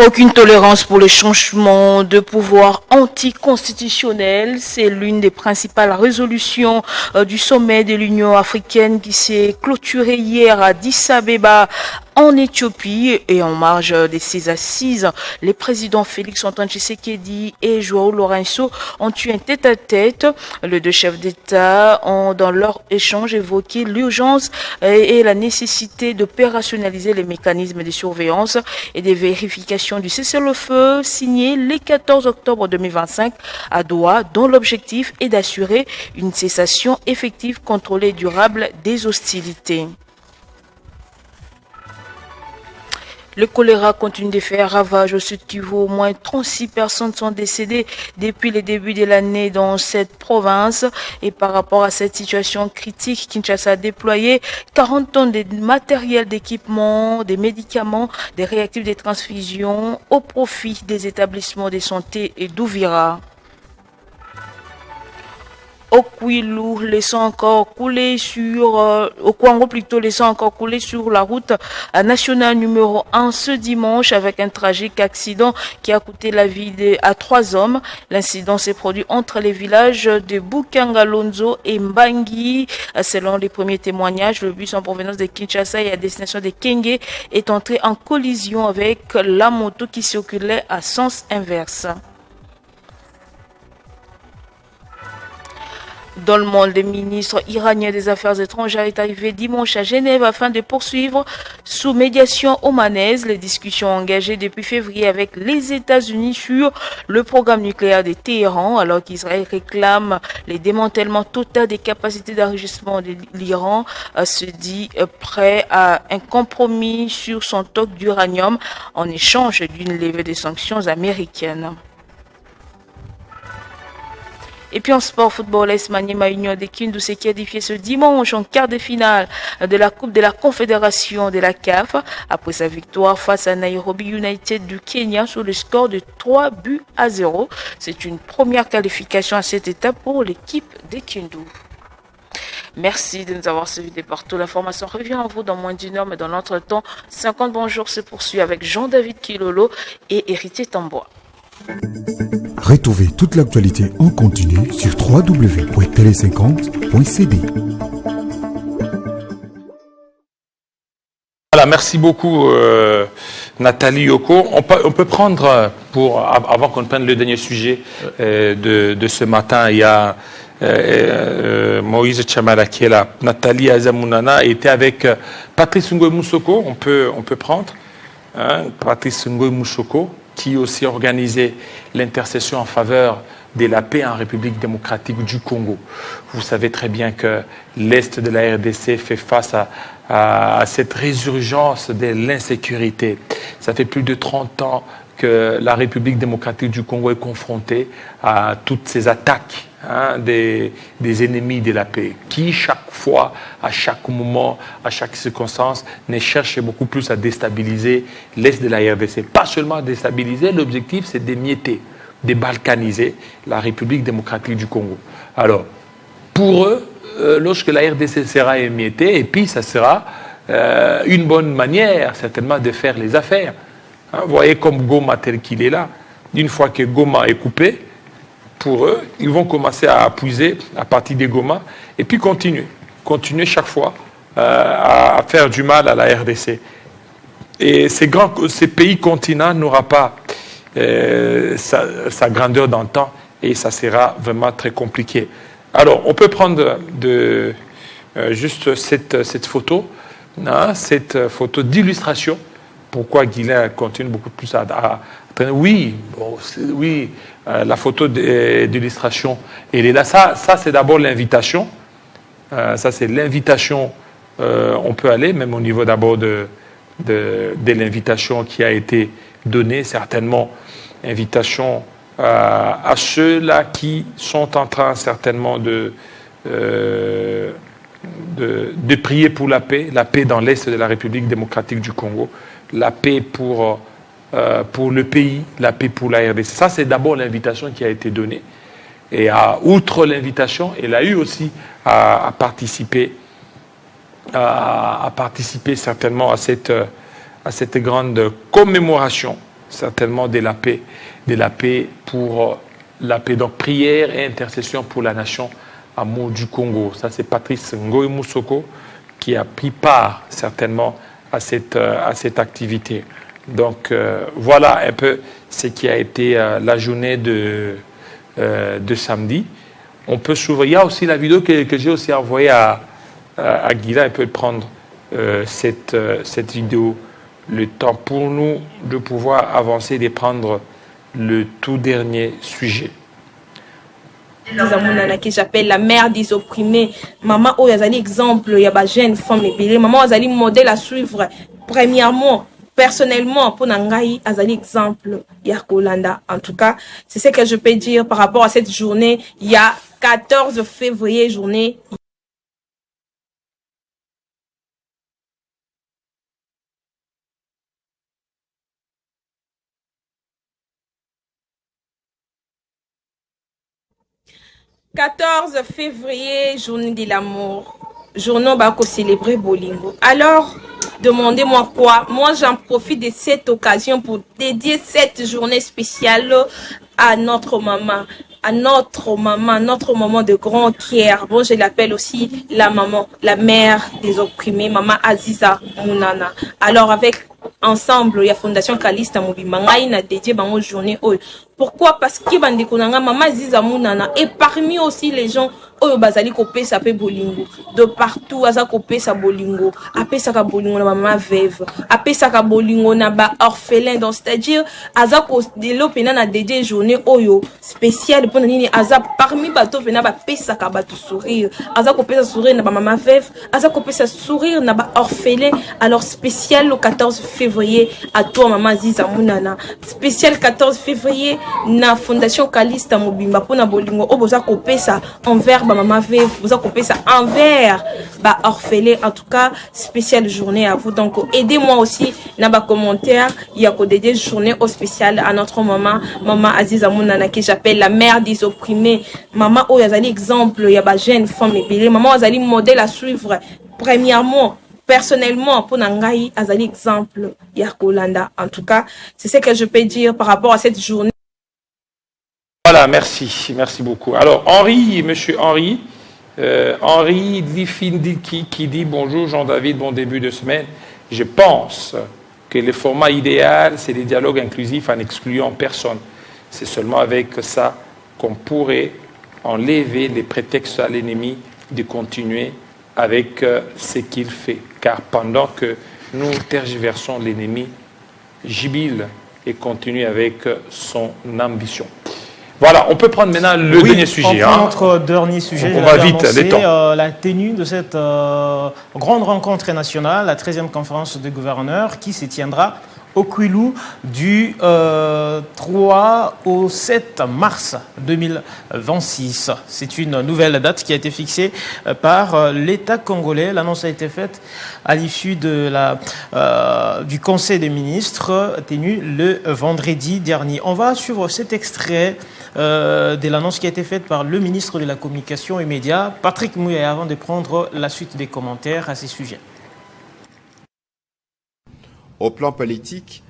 Aucune tolérance pour le changement de pouvoir anticonstitutionnel. C'est l'une des principales résolutions du sommet de l'Union africaine qui s'est clôturé hier à Addis Abeba en Éthiopie. Et en marge de ces assises, les présidents Félix-Antoine Tshisekedi et João Lourenço ont eu un tête-à-tête. Les deux chefs d'État ont, dans leur échange, évoqué l'urgence et la nécessité d'opérationnaliser les mécanismes de surveillance et de vérification du cessez-le-feu signé le 14 octobre 2025 à Doha, dont l'objectif est d'assurer une cessation effective, contrôlée et durable des hostilités. Le choléra continue de faire ravage au Sud Kivu. Au moins 36 personnes sont décédées depuis le début de l'année dans cette province. Et par rapport à cette situation critique, Kinshasa a déployé 40 tonnes de matériel d'équipement, des médicaments, des réactifs de transfusion au profit des établissements de santé et d'Ouvira. Au Kwilu, laissant encore couler au Kwango plutôt, laissant encore couler sur la route nationale numéro 1 ce dimanche avec un tragique accident qui a coûté la vie à 3 hommes. L'incident s'est produit entre les villages de Bukangalonzo et Mbangi. Selon les premiers témoignages, le bus en provenance de Kinshasa et à destination de Kenge est entré en collision avec la moto qui circulait à sens inverse. Dans le monde, le ministre iranien des Affaires étrangères est arrivé dimanche à Genève afin de poursuivre sous médiation omanaise les discussions engagées depuis février avec les États-Unis sur le programme nucléaire de Téhéran, alors qu'Israël réclame le démantèlement total des capacités d'enrichissement de l'Iran, se dit prêt à un compromis sur son stock d'uranium en échange d'une levée des sanctions américaines. Et puis en sport football, l'AS Maniema Union de Kindu s'est qualifié ce dimanche en quart de finale de la Coupe de la Confédération de la CAF après sa victoire face à Nairobi United du Kenya sur le score de 3-0. C'est une première qualification à cette étape pour l'équipe de Kindu. Merci de nous avoir suivis de partout. L'information revient à vous dans moins d'une heure, mais dans l'entretemps, 50 bonjours se poursuit avec Jean-David Kilolo et Héritier Tambois. Retrouvez toute l'actualité en continu sur www.tele50.cd. Voilà, merci beaucoup Nathalie Yoko. On peut prendre, avant qu'on prenne le dernier sujet de ce matin, il y a Moïse Chamala qui est là. Nathalie Azamounana était avec Patrice Ngoy Moussoko. On peut prendre Patrice Ngoy Moussoko, qui aussi organisé l'intercession en faveur de la paix en République démocratique du Congo. Vous savez très bien que l'Est de la RDC fait face à cette résurgence de l'insécurité. Ça fait plus de 30 ans que la République démocratique du Congo est confrontée à toutes ces attaques des ennemis de la paix, qui chaque fois, à chaque moment, à chaque circonstance, ne cherchent beaucoup plus à déstabiliser l'Est de la RDC. Pas seulement à déstabiliser, l'objectif c'est d'émietter, de balkaniser la République démocratique du Congo. Alors, pour eux, lorsque la RDC sera émiettée, et puis ça sera une bonne manière certainement de faire les affaires. Vous voyez comme Goma tel qu'il est là, une fois que Goma est coupé, pour eux, ils vont commencer à puiser à partir des Goma et puis continuer chaque fois à faire du mal à la RDC. Et ces pays continents n'aura pas sa grandeur dans le temps et ça sera vraiment très compliqué. Alors, on peut prendre juste cette photo, cette photo d'illustration. Pourquoi Guilain continue beaucoup plus à traîner? Oui, la photo d'illustration, elle est là. Ça c'est d'abord l'invitation. Ça, c'est l'invitation. On peut aller, même au niveau d'abord de l'invitation qui a été donnée, certainement, invitation à ceux-là qui sont en train, certainement, de prier pour la paix dans l'Est de la République démocratique du Congo, la paix pour le pays, la paix pour la RDC. Ça, c'est d'abord l'invitation qui a été donnée. Et outre l'invitation, elle a eu aussi à participer certainement à cette grande commémoration, certainement de la paix pour la paix. Donc, prière et intercession pour la nation amour du Congo. Ça, c'est Patrice Ngoy Moussoko qui a pris part certainement à cette activité. Donc, voilà un peu ce qui a été la journée de samedi. On peut s'ouvrir. Il y a aussi la vidéo que j'ai aussi envoyée à Guila. Elle peut prendre cette vidéo. Le temps pour nous de pouvoir avancer et de prendre le tout dernier sujet. Que j'appelle la mère des opprimés. Maman, oh, il y a un exemple, il y a une jeune femme ébélée. Maman, il y a un modèle à suivre. Premièrement, personnellement, pour Nangaï, Azali exemple, Yakolanda. En tout cas, c'est ce que je peux dire par rapport à cette journée. Il y a 14 février, journée. « 14 février, journée de l'amour. Journée où on va célébrer Bolingo. » Alors, demandez-moi quoi? Moi, j'en profite de cette occasion pour dédier cette journée spéciale à notre maman. À notre maman, notre maman de grand cœur. Bon, je l'appelle aussi la maman, la mère des opprimés, maman Aziza Mounana. Alors, avec ensemble, il y a Fondation Kalista Mobimba, on a dédié bango journée. Pourquoi? Parce que maman Aziza Mounana et parmi aussi les gens oyo bazali kopé sa pe bolingo de partout aza kopé sa bolingo apé sa ka bolingo na maman veuve apé sa ka bolingo na ba orphelin donc c'est-à-dire aza ko delo pena na dédié journée oyo spécial pour nini aza parmi bato pena ba pesa ka bato sourire aza kopé sa sourire na ba maman veuve aza kopé sa sourire na ba orphelin alors spécial le 14 février à toi maman Aziza Mounana spécial 14 février na Fondation Kalista Mobimba pour na bolingo oboza kopé sa envers maman veuve vous a coupé ça envers bah orphelin en tout cas spéciale journée à vous donc aidez-moi aussi dans bas commentaire il y a que dédié journée au spécial à notre maman Aziza Mounana que j'appelle la mère des opprimés maman oh yazali exemple il y a ba jeune femme et maman yazali modèle à suivre premièrement personnellement pour Nangaï azali exemple Yakolanda en tout cas c'est ce que je peux dire par rapport à cette journée. Voilà, merci beaucoup. Alors, monsieur Henri qui dit bonjour Jean-David, bon début de semaine. Je pense que le format idéal, c'est des dialogues inclusifs en excluant personne. C'est seulement avec ça qu'on pourrait enlever les prétextes à l'ennemi de continuer avec ce qu'il fait. Car pendant que nous tergiversons, l'ennemi gibile et continue avec son ambition. Voilà, on peut prendre maintenant le dernier sujet. Notre dernier sujet, on va vite, les temps. La tenue de cette grande rencontre nationale, la 13e conférence des gouverneurs qui se tiendra au Kwilu du 3 au 7 mars 2026. C'est une nouvelle date qui a été fixée par l'État congolais. L'annonce a été faite à l'issue de du Conseil des ministres tenu le vendredi dernier. On va suivre cet extrait de l'annonce qui a été faite par le ministre de la Communication et Médias, Patrick Mouya, avant de prendre la suite des commentaires à ces sujets. Au plan politique,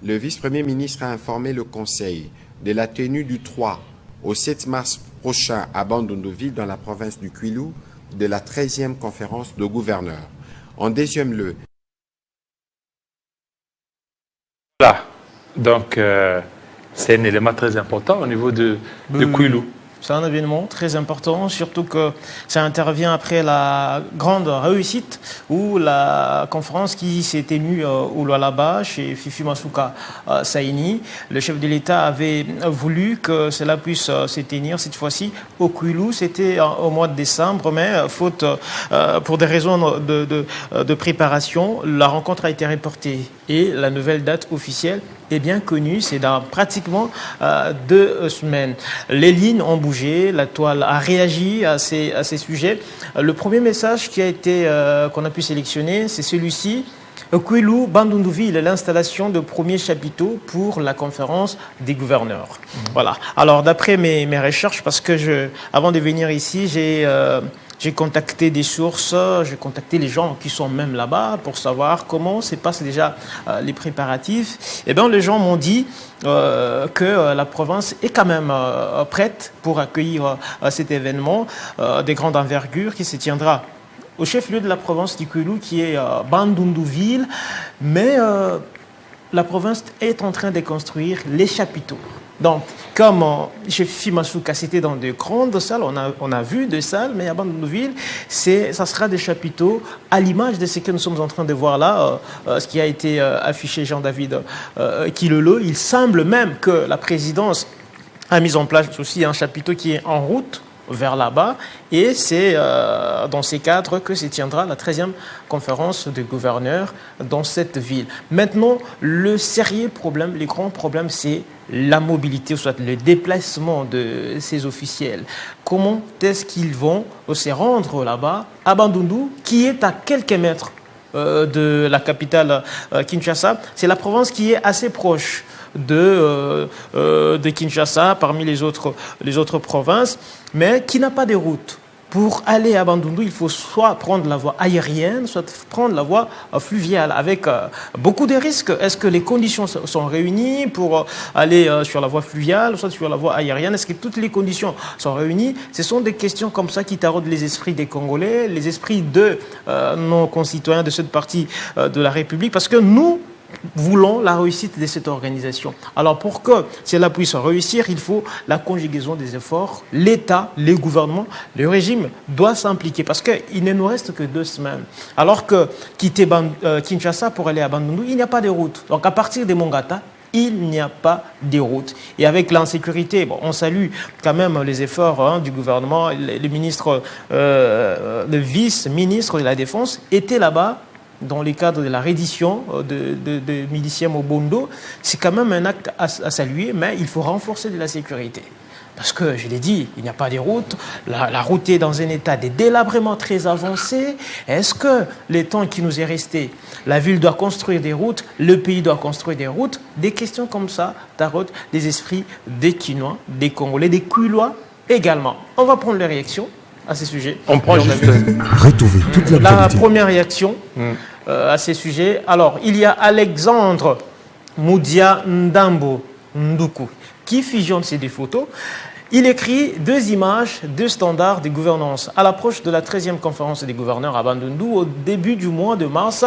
le vice-premier ministre a informé le Conseil de la tenue du 3 au 7 mars prochain à Bandundu-Ville, dans la province du Kwilu, de la 13e conférence de gouverneurs. En deuxième lieu. Voilà, donc c'est un élément très important au niveau de Kwilu. C'est un événement très important, surtout que ça intervient après la grande réussite ou la conférence qui s'est tenue au Lualaba chez Fifi Masuka Saini. Le chef de l'État avait voulu que cela puisse se tenir cette fois-ci au Kwilu. C'était au mois de décembre, mais faute pour des raisons de préparation, la rencontre a été reportée et la nouvelle date officielle est bien connue, c'est dans pratiquement 2 semaines. Les lignes ont bougé, la toile a réagi à ces sujets. Le premier message qui a été qu'on a pu sélectionner, c'est celui-ci. Kwilu, Bandundu-Ville, l'installation de premiers chapiteaux pour la conférence des gouverneurs. Voilà. Alors d'après mes recherches, parce que avant de venir ici, j'ai contacté des sources, j'ai contacté les gens qui sont même là-bas pour savoir comment se passent déjà les préparatifs. Et bien, les gens m'ont dit que la province est quand même prête pour accueillir cet événement de grande envergure qui se tiendra au chef-lieu de la province du Kwilu, qui est Bandundu-Ville. Mais la province est en train de construire les chapiteaux. Donc, comme chez Fimasuka, c'était dans de grandes salles, on a vu des salles, mais à Bandundu-Ville, ça sera des chapiteaux à l'image de ce que nous sommes en train de voir là, ce qui a été affiché Jean-David Kilolo. Il semble même que la présidence a mis en place aussi un chapiteau qui est en route vers là-bas. Et c'est dans ces cadres que se tiendra la 13e conférence des gouverneurs dans cette ville. Maintenant, le sérieux problème, les grands problèmes, c'est la mobilité, soit le déplacement de ces officiels. Comment est-ce qu'ils vont se rendre là-bas, à Bandundu, qui est à quelques mètres de la capitale Kinshasa? C'est la province qui est assez proche de Kinshasa parmi les autres provinces, mais qui n'a pas de route. Pour aller à Bandundu, il faut soit prendre la voie aérienne, soit prendre la voie fluviale, avec beaucoup de risques. Est-ce que les conditions sont réunies pour aller sur la voie fluviale, soit sur la voie aérienne? Est-ce que toutes les conditions sont réunies? Ce sont des questions comme ça qui taraudent les esprits des Congolais, les esprits de nos concitoyens de cette partie de la République, parce que nous voulons la réussite de cette organisation. Alors pour que cela puisse réussir, il faut la conjugaison des efforts. L'État, les gouvernements, le régime doit s'impliquer parce qu'il ne nous reste que 2 semaines. Alors que quitter Kinshasa pour aller à Bandundu, il n'y a pas de route. Donc à partir de Mongata, il n'y a pas de route. Et avec l'insécurité, on salue quand même les efforts du gouvernement. Le ministre, le vice-ministre de la Défense était là-bas dans le cadre de la reddition de miliciens au Bondo. C'est quand même un acte à saluer, mais il faut renforcer de la sécurité. Parce que, je l'ai dit, il n'y a pas de route. La route est dans un état de délabrement très avancé. Est-ce que le temps qui nous est resté, la ville doit construire des routes, le pays doit construire des routes? Des questions comme ça taraudent les esprits des Kinois, des Congolais, des Kulois également. On va prendre les réactions à ces sujets. On prend juste Retrouver toute la première réaction à ces sujets. Alors, il y a Alexandre Moudia Ndambo Nduku qui fusionne ces 2 photos. Il écrit 2 images, 2 standards de gouvernance. À l'approche de la 13e conférence des gouverneurs à Bandundu, au début du mois de mars,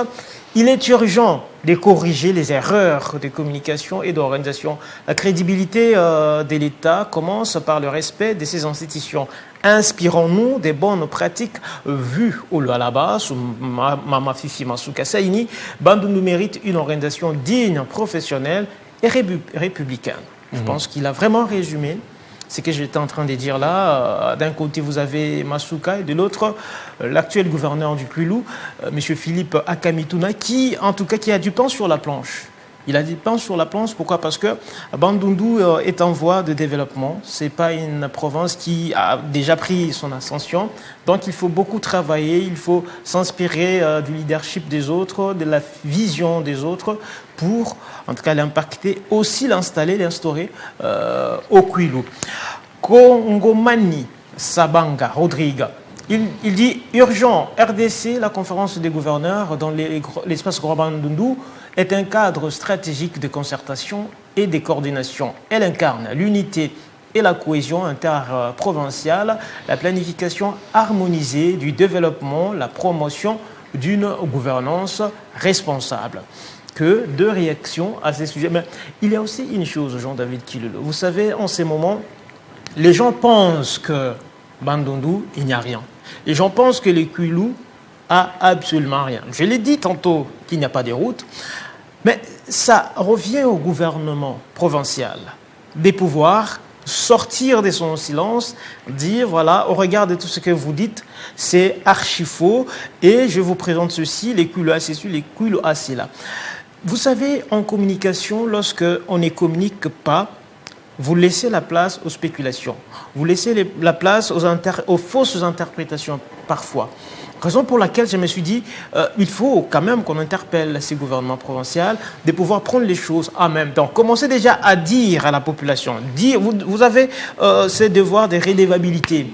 il est urgent de corriger les erreurs de communication et d'organisation. La crédibilité de l'État commence par le respect de ses institutions. Inspirons-nous des bonnes pratiques vues au Lualaba, sous Mama Fifi Masuka Saini. Bandundu mérite une organisation digne, professionnelle et républicaine. Je pense qu'il a vraiment résumé ce que j'étais en train de dire là. D'un côté, vous avez Masuka et de l'autre, l'actuel gouverneur du Kwilu, M. Philippe Akamituna, qui a du pain sur la planche. Il a du pain sur la planche, pourquoi? Parce que Bandundu est en voie de développement. Ce n'est pas une province qui a déjà pris son ascension. Donc il faut beaucoup travailler, il faut s'inspirer du leadership des autres, de la vision des autres, pour en tout cas l'impacter, aussi l'instaurer au Kwilu. Kongomani Sabanga Rodrigue, il dit urgent, RDC, la conférence des gouverneurs dans l'espace Grand Bandundu est un cadre stratégique de concertation et de coordination. Elle incarne l'unité et la cohésion interprovinciale, la planification harmonisée du développement, la promotion d'une gouvernance responsable. Que 2 réactions à ces sujets. Mais il y a aussi une chose, Jean-David Kilolo. Vous savez, en ces moments, les gens pensent que Bandundu, il n'y a rien. Les gens pensent que le Kwilu a absolument rien. Je l'ai dit tantôt qu'il n'y a pas de route, mais ça revient au gouvernement provincial de pouvoir sortir de son silence, dire voilà, au regard de tout ce que vous dites, c'est archi faux et je vous présente ceci, les Kwilu a ceci, les Kwilu a cela. Vous savez, en communication, lorsqu'on ne communique pas, vous laissez la place aux spéculations, vous laissez la place aux fausses interprétations parfois. Raison pour laquelle je me suis dit, il faut quand même qu'on interpelle ces gouvernements provinciaux de pouvoir prendre les choses en même temps. Commencez déjà à dire à la population, vous avez ce devoir de redevabilité.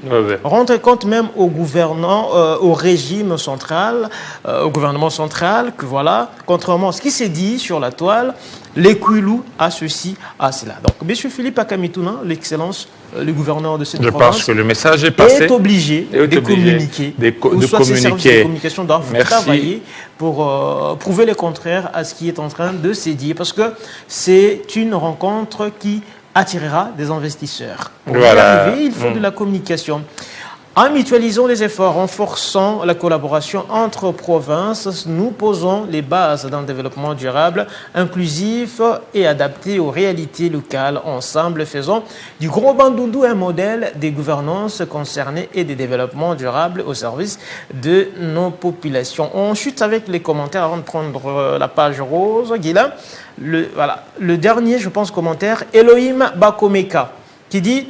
Rendez compte même au régime central, au gouvernement central, que voilà, contrairement à ce qui s'est dit sur la toile, les Kwilu a ceci, a cela. Donc, M. Philippe Akamituna, l'excellence, le gouverneur de cette province, je pense que le message est passé. Est obligé de communiquer. Ou soit ses services de communication doivent travailler pour prouver le contraire à ce qui est en train de se dire. Parce que c'est une rencontre qui attirera des investisseurs. Pour y arriver, il faut de la communication. En mutualisant les efforts, renforçant la collaboration entre provinces, nous posons les bases d'un développement durable, inclusif et adapté aux réalités locales. Ensemble, faisons du Gros Bandundu un modèle des gouvernances concernées et des développements durables au service de nos populations. On chute avec les commentaires avant de prendre la page rose. Guilain, le dernier, je pense, commentaire, Elohim Bakomeka, qui dit: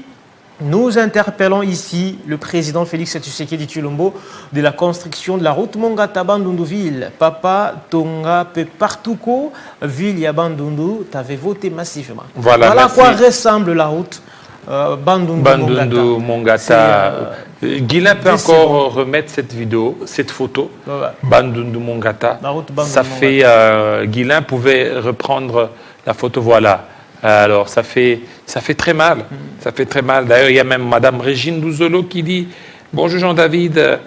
nous interpellons ici le président Félix Tshisekedi Tshilombo de la construction de la route Mongata-Bandundu-Ville. Papa Tonga Pepartuko, ville ya Bandundu, t'avais voté massivement. Voilà à quoi ressemble la route Bandundu-Mongata. Guilain peut encore remettre cette vidéo, cette photo, Bandundu-Mongata. Ça fait, Guilain pouvait reprendre la photo, voilà. Alors, ça fait très mal. Ça fait très mal. D'ailleurs, il y a même Madame Régine Douzolo qui dit: bonjour Jean-David,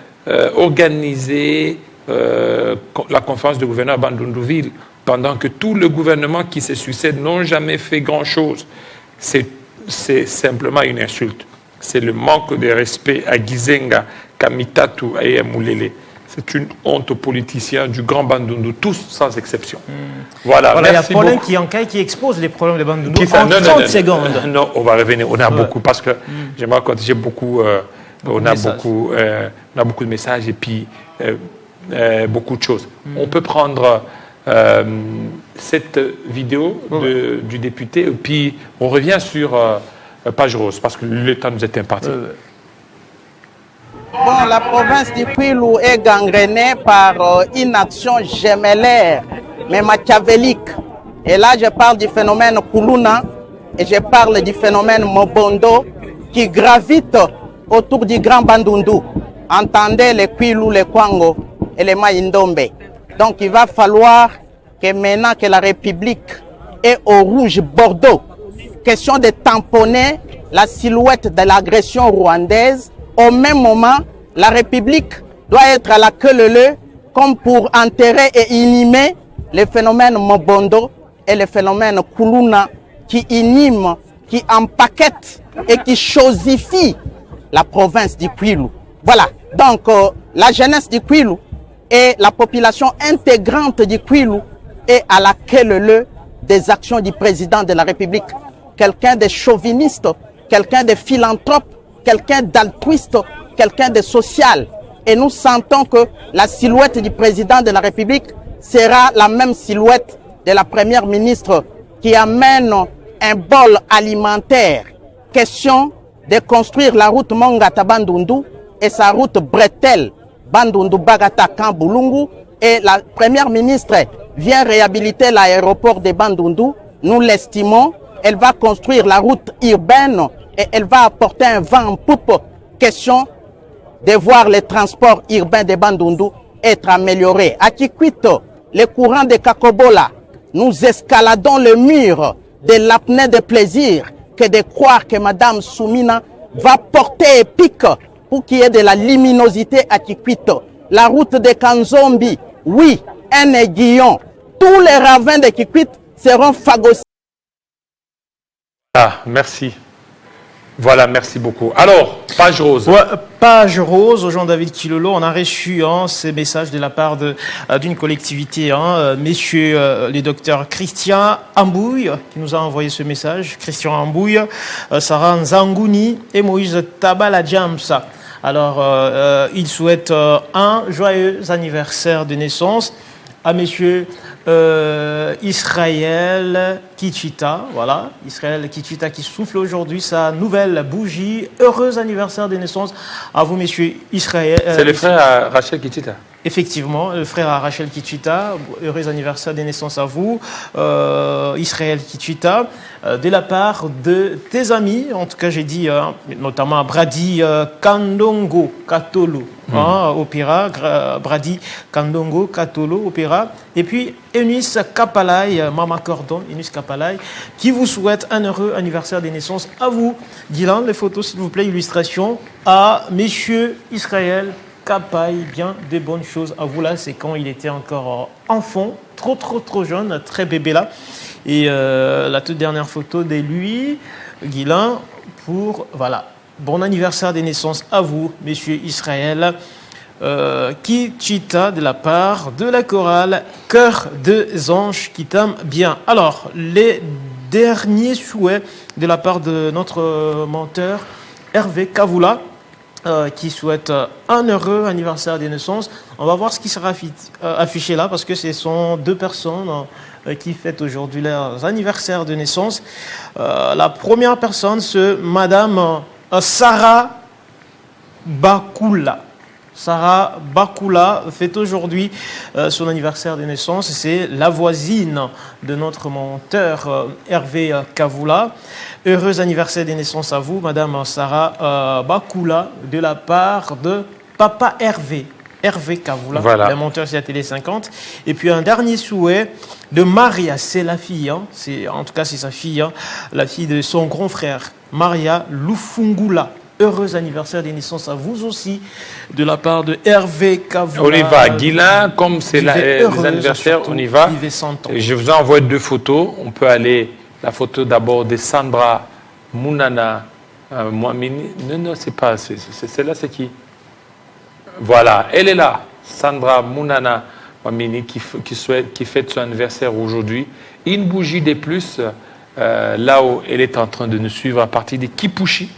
organisez la conférence de gouverneur à Bandundu-Ville pendant que tout le gouvernement qui se succède n'ont jamais fait grand-chose. C'est simplement une insulte. C'est le manque de respect à Gizenga, Kamitatu et à Moulele. C'est une honte aux politiciens du Grand Bandundu, tous sans exception. Voilà, il y a Paulin qui expose les problèmes de Bandundu en 30 secondes. Non, on va revenir. On a beaucoup, parce que j'aimerais quand j'ai beaucoup, on a beaucoup de messages et puis beaucoup de choses. On peut prendre cette vidéo du député et puis on revient sur page rose parce que le temps nous est imparti. Bon, la province du Kwilu est gangrénée par une action gemellaire, mais machiavélique. Et là, je parle du phénomène Kuluna et je parle du phénomène Mobondo qui gravite autour du Grand Bandundu. Entendez les Kwilu, les Kwango et les Maïndombe. Donc, il va falloir que maintenant que la République est au rouge Bordeaux, question de tamponner la silhouette de l'agression rwandaise. Au même moment, la République doit être à la queue leu comme pour enterrer et inhumer les phénomènes Mobondo et les phénomènes Kuluna qui inhument, qui empaquettent et qui chosifient la province du Kwilu. Voilà, donc la jeunesse du Kwilu et la population intégrante du Kwilu est à la queue leu des actions du président de la République. Quelqu'un de chauviniste, quelqu'un de philanthrope, quelqu'un d'altruiste, quelqu'un de social. Et nous sentons que la silhouette du président de la République sera la même silhouette de la première ministre qui amène un bol alimentaire. Question de construire la route Mongata-Bandundu et sa route bretelle Bandundu-Bagata-Kambulungu. Et la première ministre vient réhabiliter l'aéroport de Bandundu. Nous l'estimons. Elle va construire la route urbaine et elle va apporter un vent en poupe. Question de voir les transports urbains de Bandundu être améliorés. À Kikwit, les courants de Kakobola, nous escaladons le mur de l'apnée de plaisir que de croire que Madame Soumina va porter épique pour qu'il y ait de la luminosité à Kikwit. La route de Kanzombi, oui, un aiguillon. Tous les ravins de Kikwit seront phagocytés. Ah, merci. Voilà, merci beaucoup. Alors, page rose. Ouais, page rose, Jean-David Kilolo, on a reçu ces messages de la part d'une collectivité, messieurs les docteurs Christian Ambouille, qui nous a envoyé ce message, Christian Ambouille, Sarah Nzangouni et Moïse Tabaladjamsa. Alors, ils souhaitent un joyeux anniversaire de naissance à messieurs Israël Kichita, voilà, Israël Kichita qui souffle aujourd'hui sa nouvelle bougie. Heureux anniversaire de naissance à vous, messieurs Israël. C'est le frère à Rachel Kichita. Effectivement, le frère à Rachel Kichita, heureux anniversaire de naissance à vous, Israël Kichita, de la part de tes amis, en tout cas j'ai dit notamment Brady Kandongo Katolo, opéra, Brady Kandongo Katolo, opéra, et puis Eunice Kapalai, Mama Cordon, Eunice Kapalai, qui vous souhaite un heureux anniversaire de naissance à vous. Dylan, les photos s'il vous plaît, illustration à messieurs Israël Kapaï, bien des bonnes choses à vous là, c'est quand il était encore enfant, trop jeune, très bébé là. Et la toute dernière photo de lui, Guilain, pour, voilà, Bon anniversaire de naissance à vous, Monsieur Israël. Kichita de la part de la chorale Chœur des anges qui t'aiment bien. Alors, les derniers souhaits de la part de notre menteur Hervé Kavoula qui souhaite un heureux anniversaire de naissance. On va voir ce qui sera affiché là parce que ce sont deux personnes qui fêtent aujourd'hui leurs anniversaires de naissance. La première personne, c'est Madame Sarah Bakoula. Sarah Bakoula fête aujourd'hui son anniversaire de naissance. C'est la voisine de notre monteur Hervé Kavoula. Heureux anniversaire de naissance à vous, Madame Sarah Bakoula, de la part de Papa Hervé. Hervé Kavoula, voilà. Le monteur c'est la Télé 50. Et puis un dernier souhait de Maria, c'est la fille, hein. En tout cas c'est sa fille, hein, la fille de son grand frère, Maria Lufungula. Heureux anniversaire de naissance à vous aussi, de la part de Hervé Kavoula. On y va, Guilain, comme c'est les anniversaires, on y va. Je vous envoie deux photos. On peut aller, la photo d'abord de Sandra Mounana Moamini. Non, c'est pas, celle-là, c'est qui? Voilà, elle est là, Sandra Mounana Moamini, qui fête son anniversaire aujourd'hui. Une bougie de plus, là où elle est en train de nous suivre à partir de Kipushi.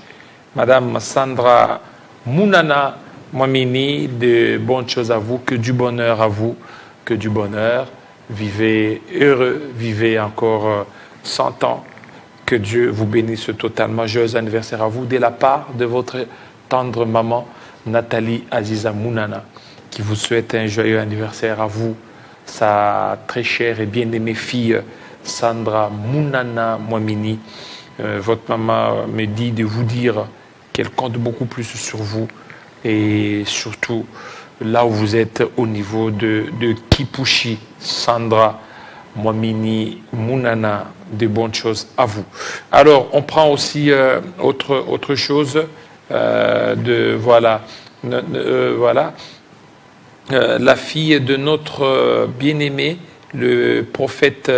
Madame Sandra Mounana Moamini, de bonnes choses à vous, que du bonheur à vous, que du bonheur. Vivez heureux, vivez encore 100 ans. Que Dieu vous bénisse totalement. Joyeux anniversaire à vous, de la part de votre tendre maman, Nathalie Aziza Mounana, qui vous souhaite un joyeux anniversaire à vous, sa très chère et bien-aimée fille, Sandra Mounana Moamini. Votre maman me dit de vous dire qu'elle compte beaucoup plus sur vous et surtout là où vous êtes au niveau de Kipushi, Sandra Moamini Mounana, de bonnes choses à vous. Alors, on prend aussi autre chose, voilà, la fille de notre bien-aimé, le prophète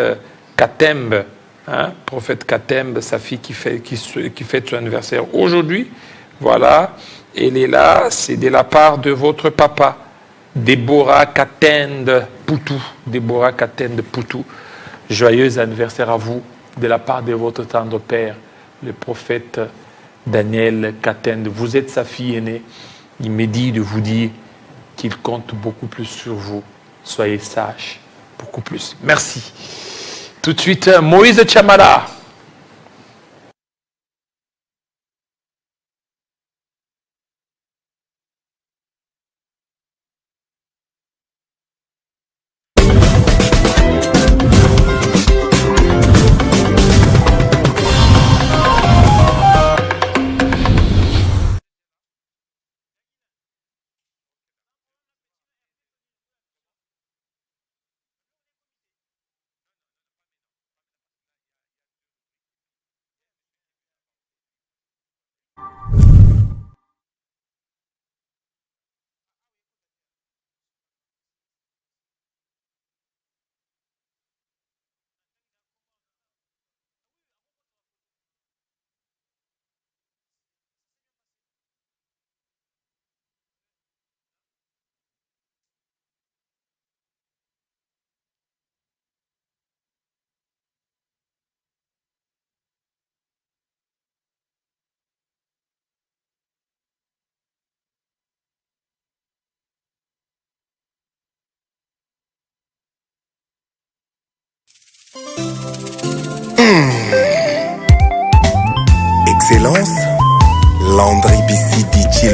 Katembe. Hein, prophète Katembe, sa fille qui fête son anniversaire aujourd'hui. Voilà, elle est là, c'est de la part de votre papa, Déborah Katende Poutou. Déborah Katende Poutou. Joyeux anniversaire à vous, de la part de votre tendre père, le prophète Daniel Katende. Vous êtes sa fille aînée. Il me dit de vous dire qu'il compte beaucoup plus sur vous. Soyez sages, beaucoup plus. Merci. Tout de suite, Moïse Chamala. Excellence, Landry BC DJ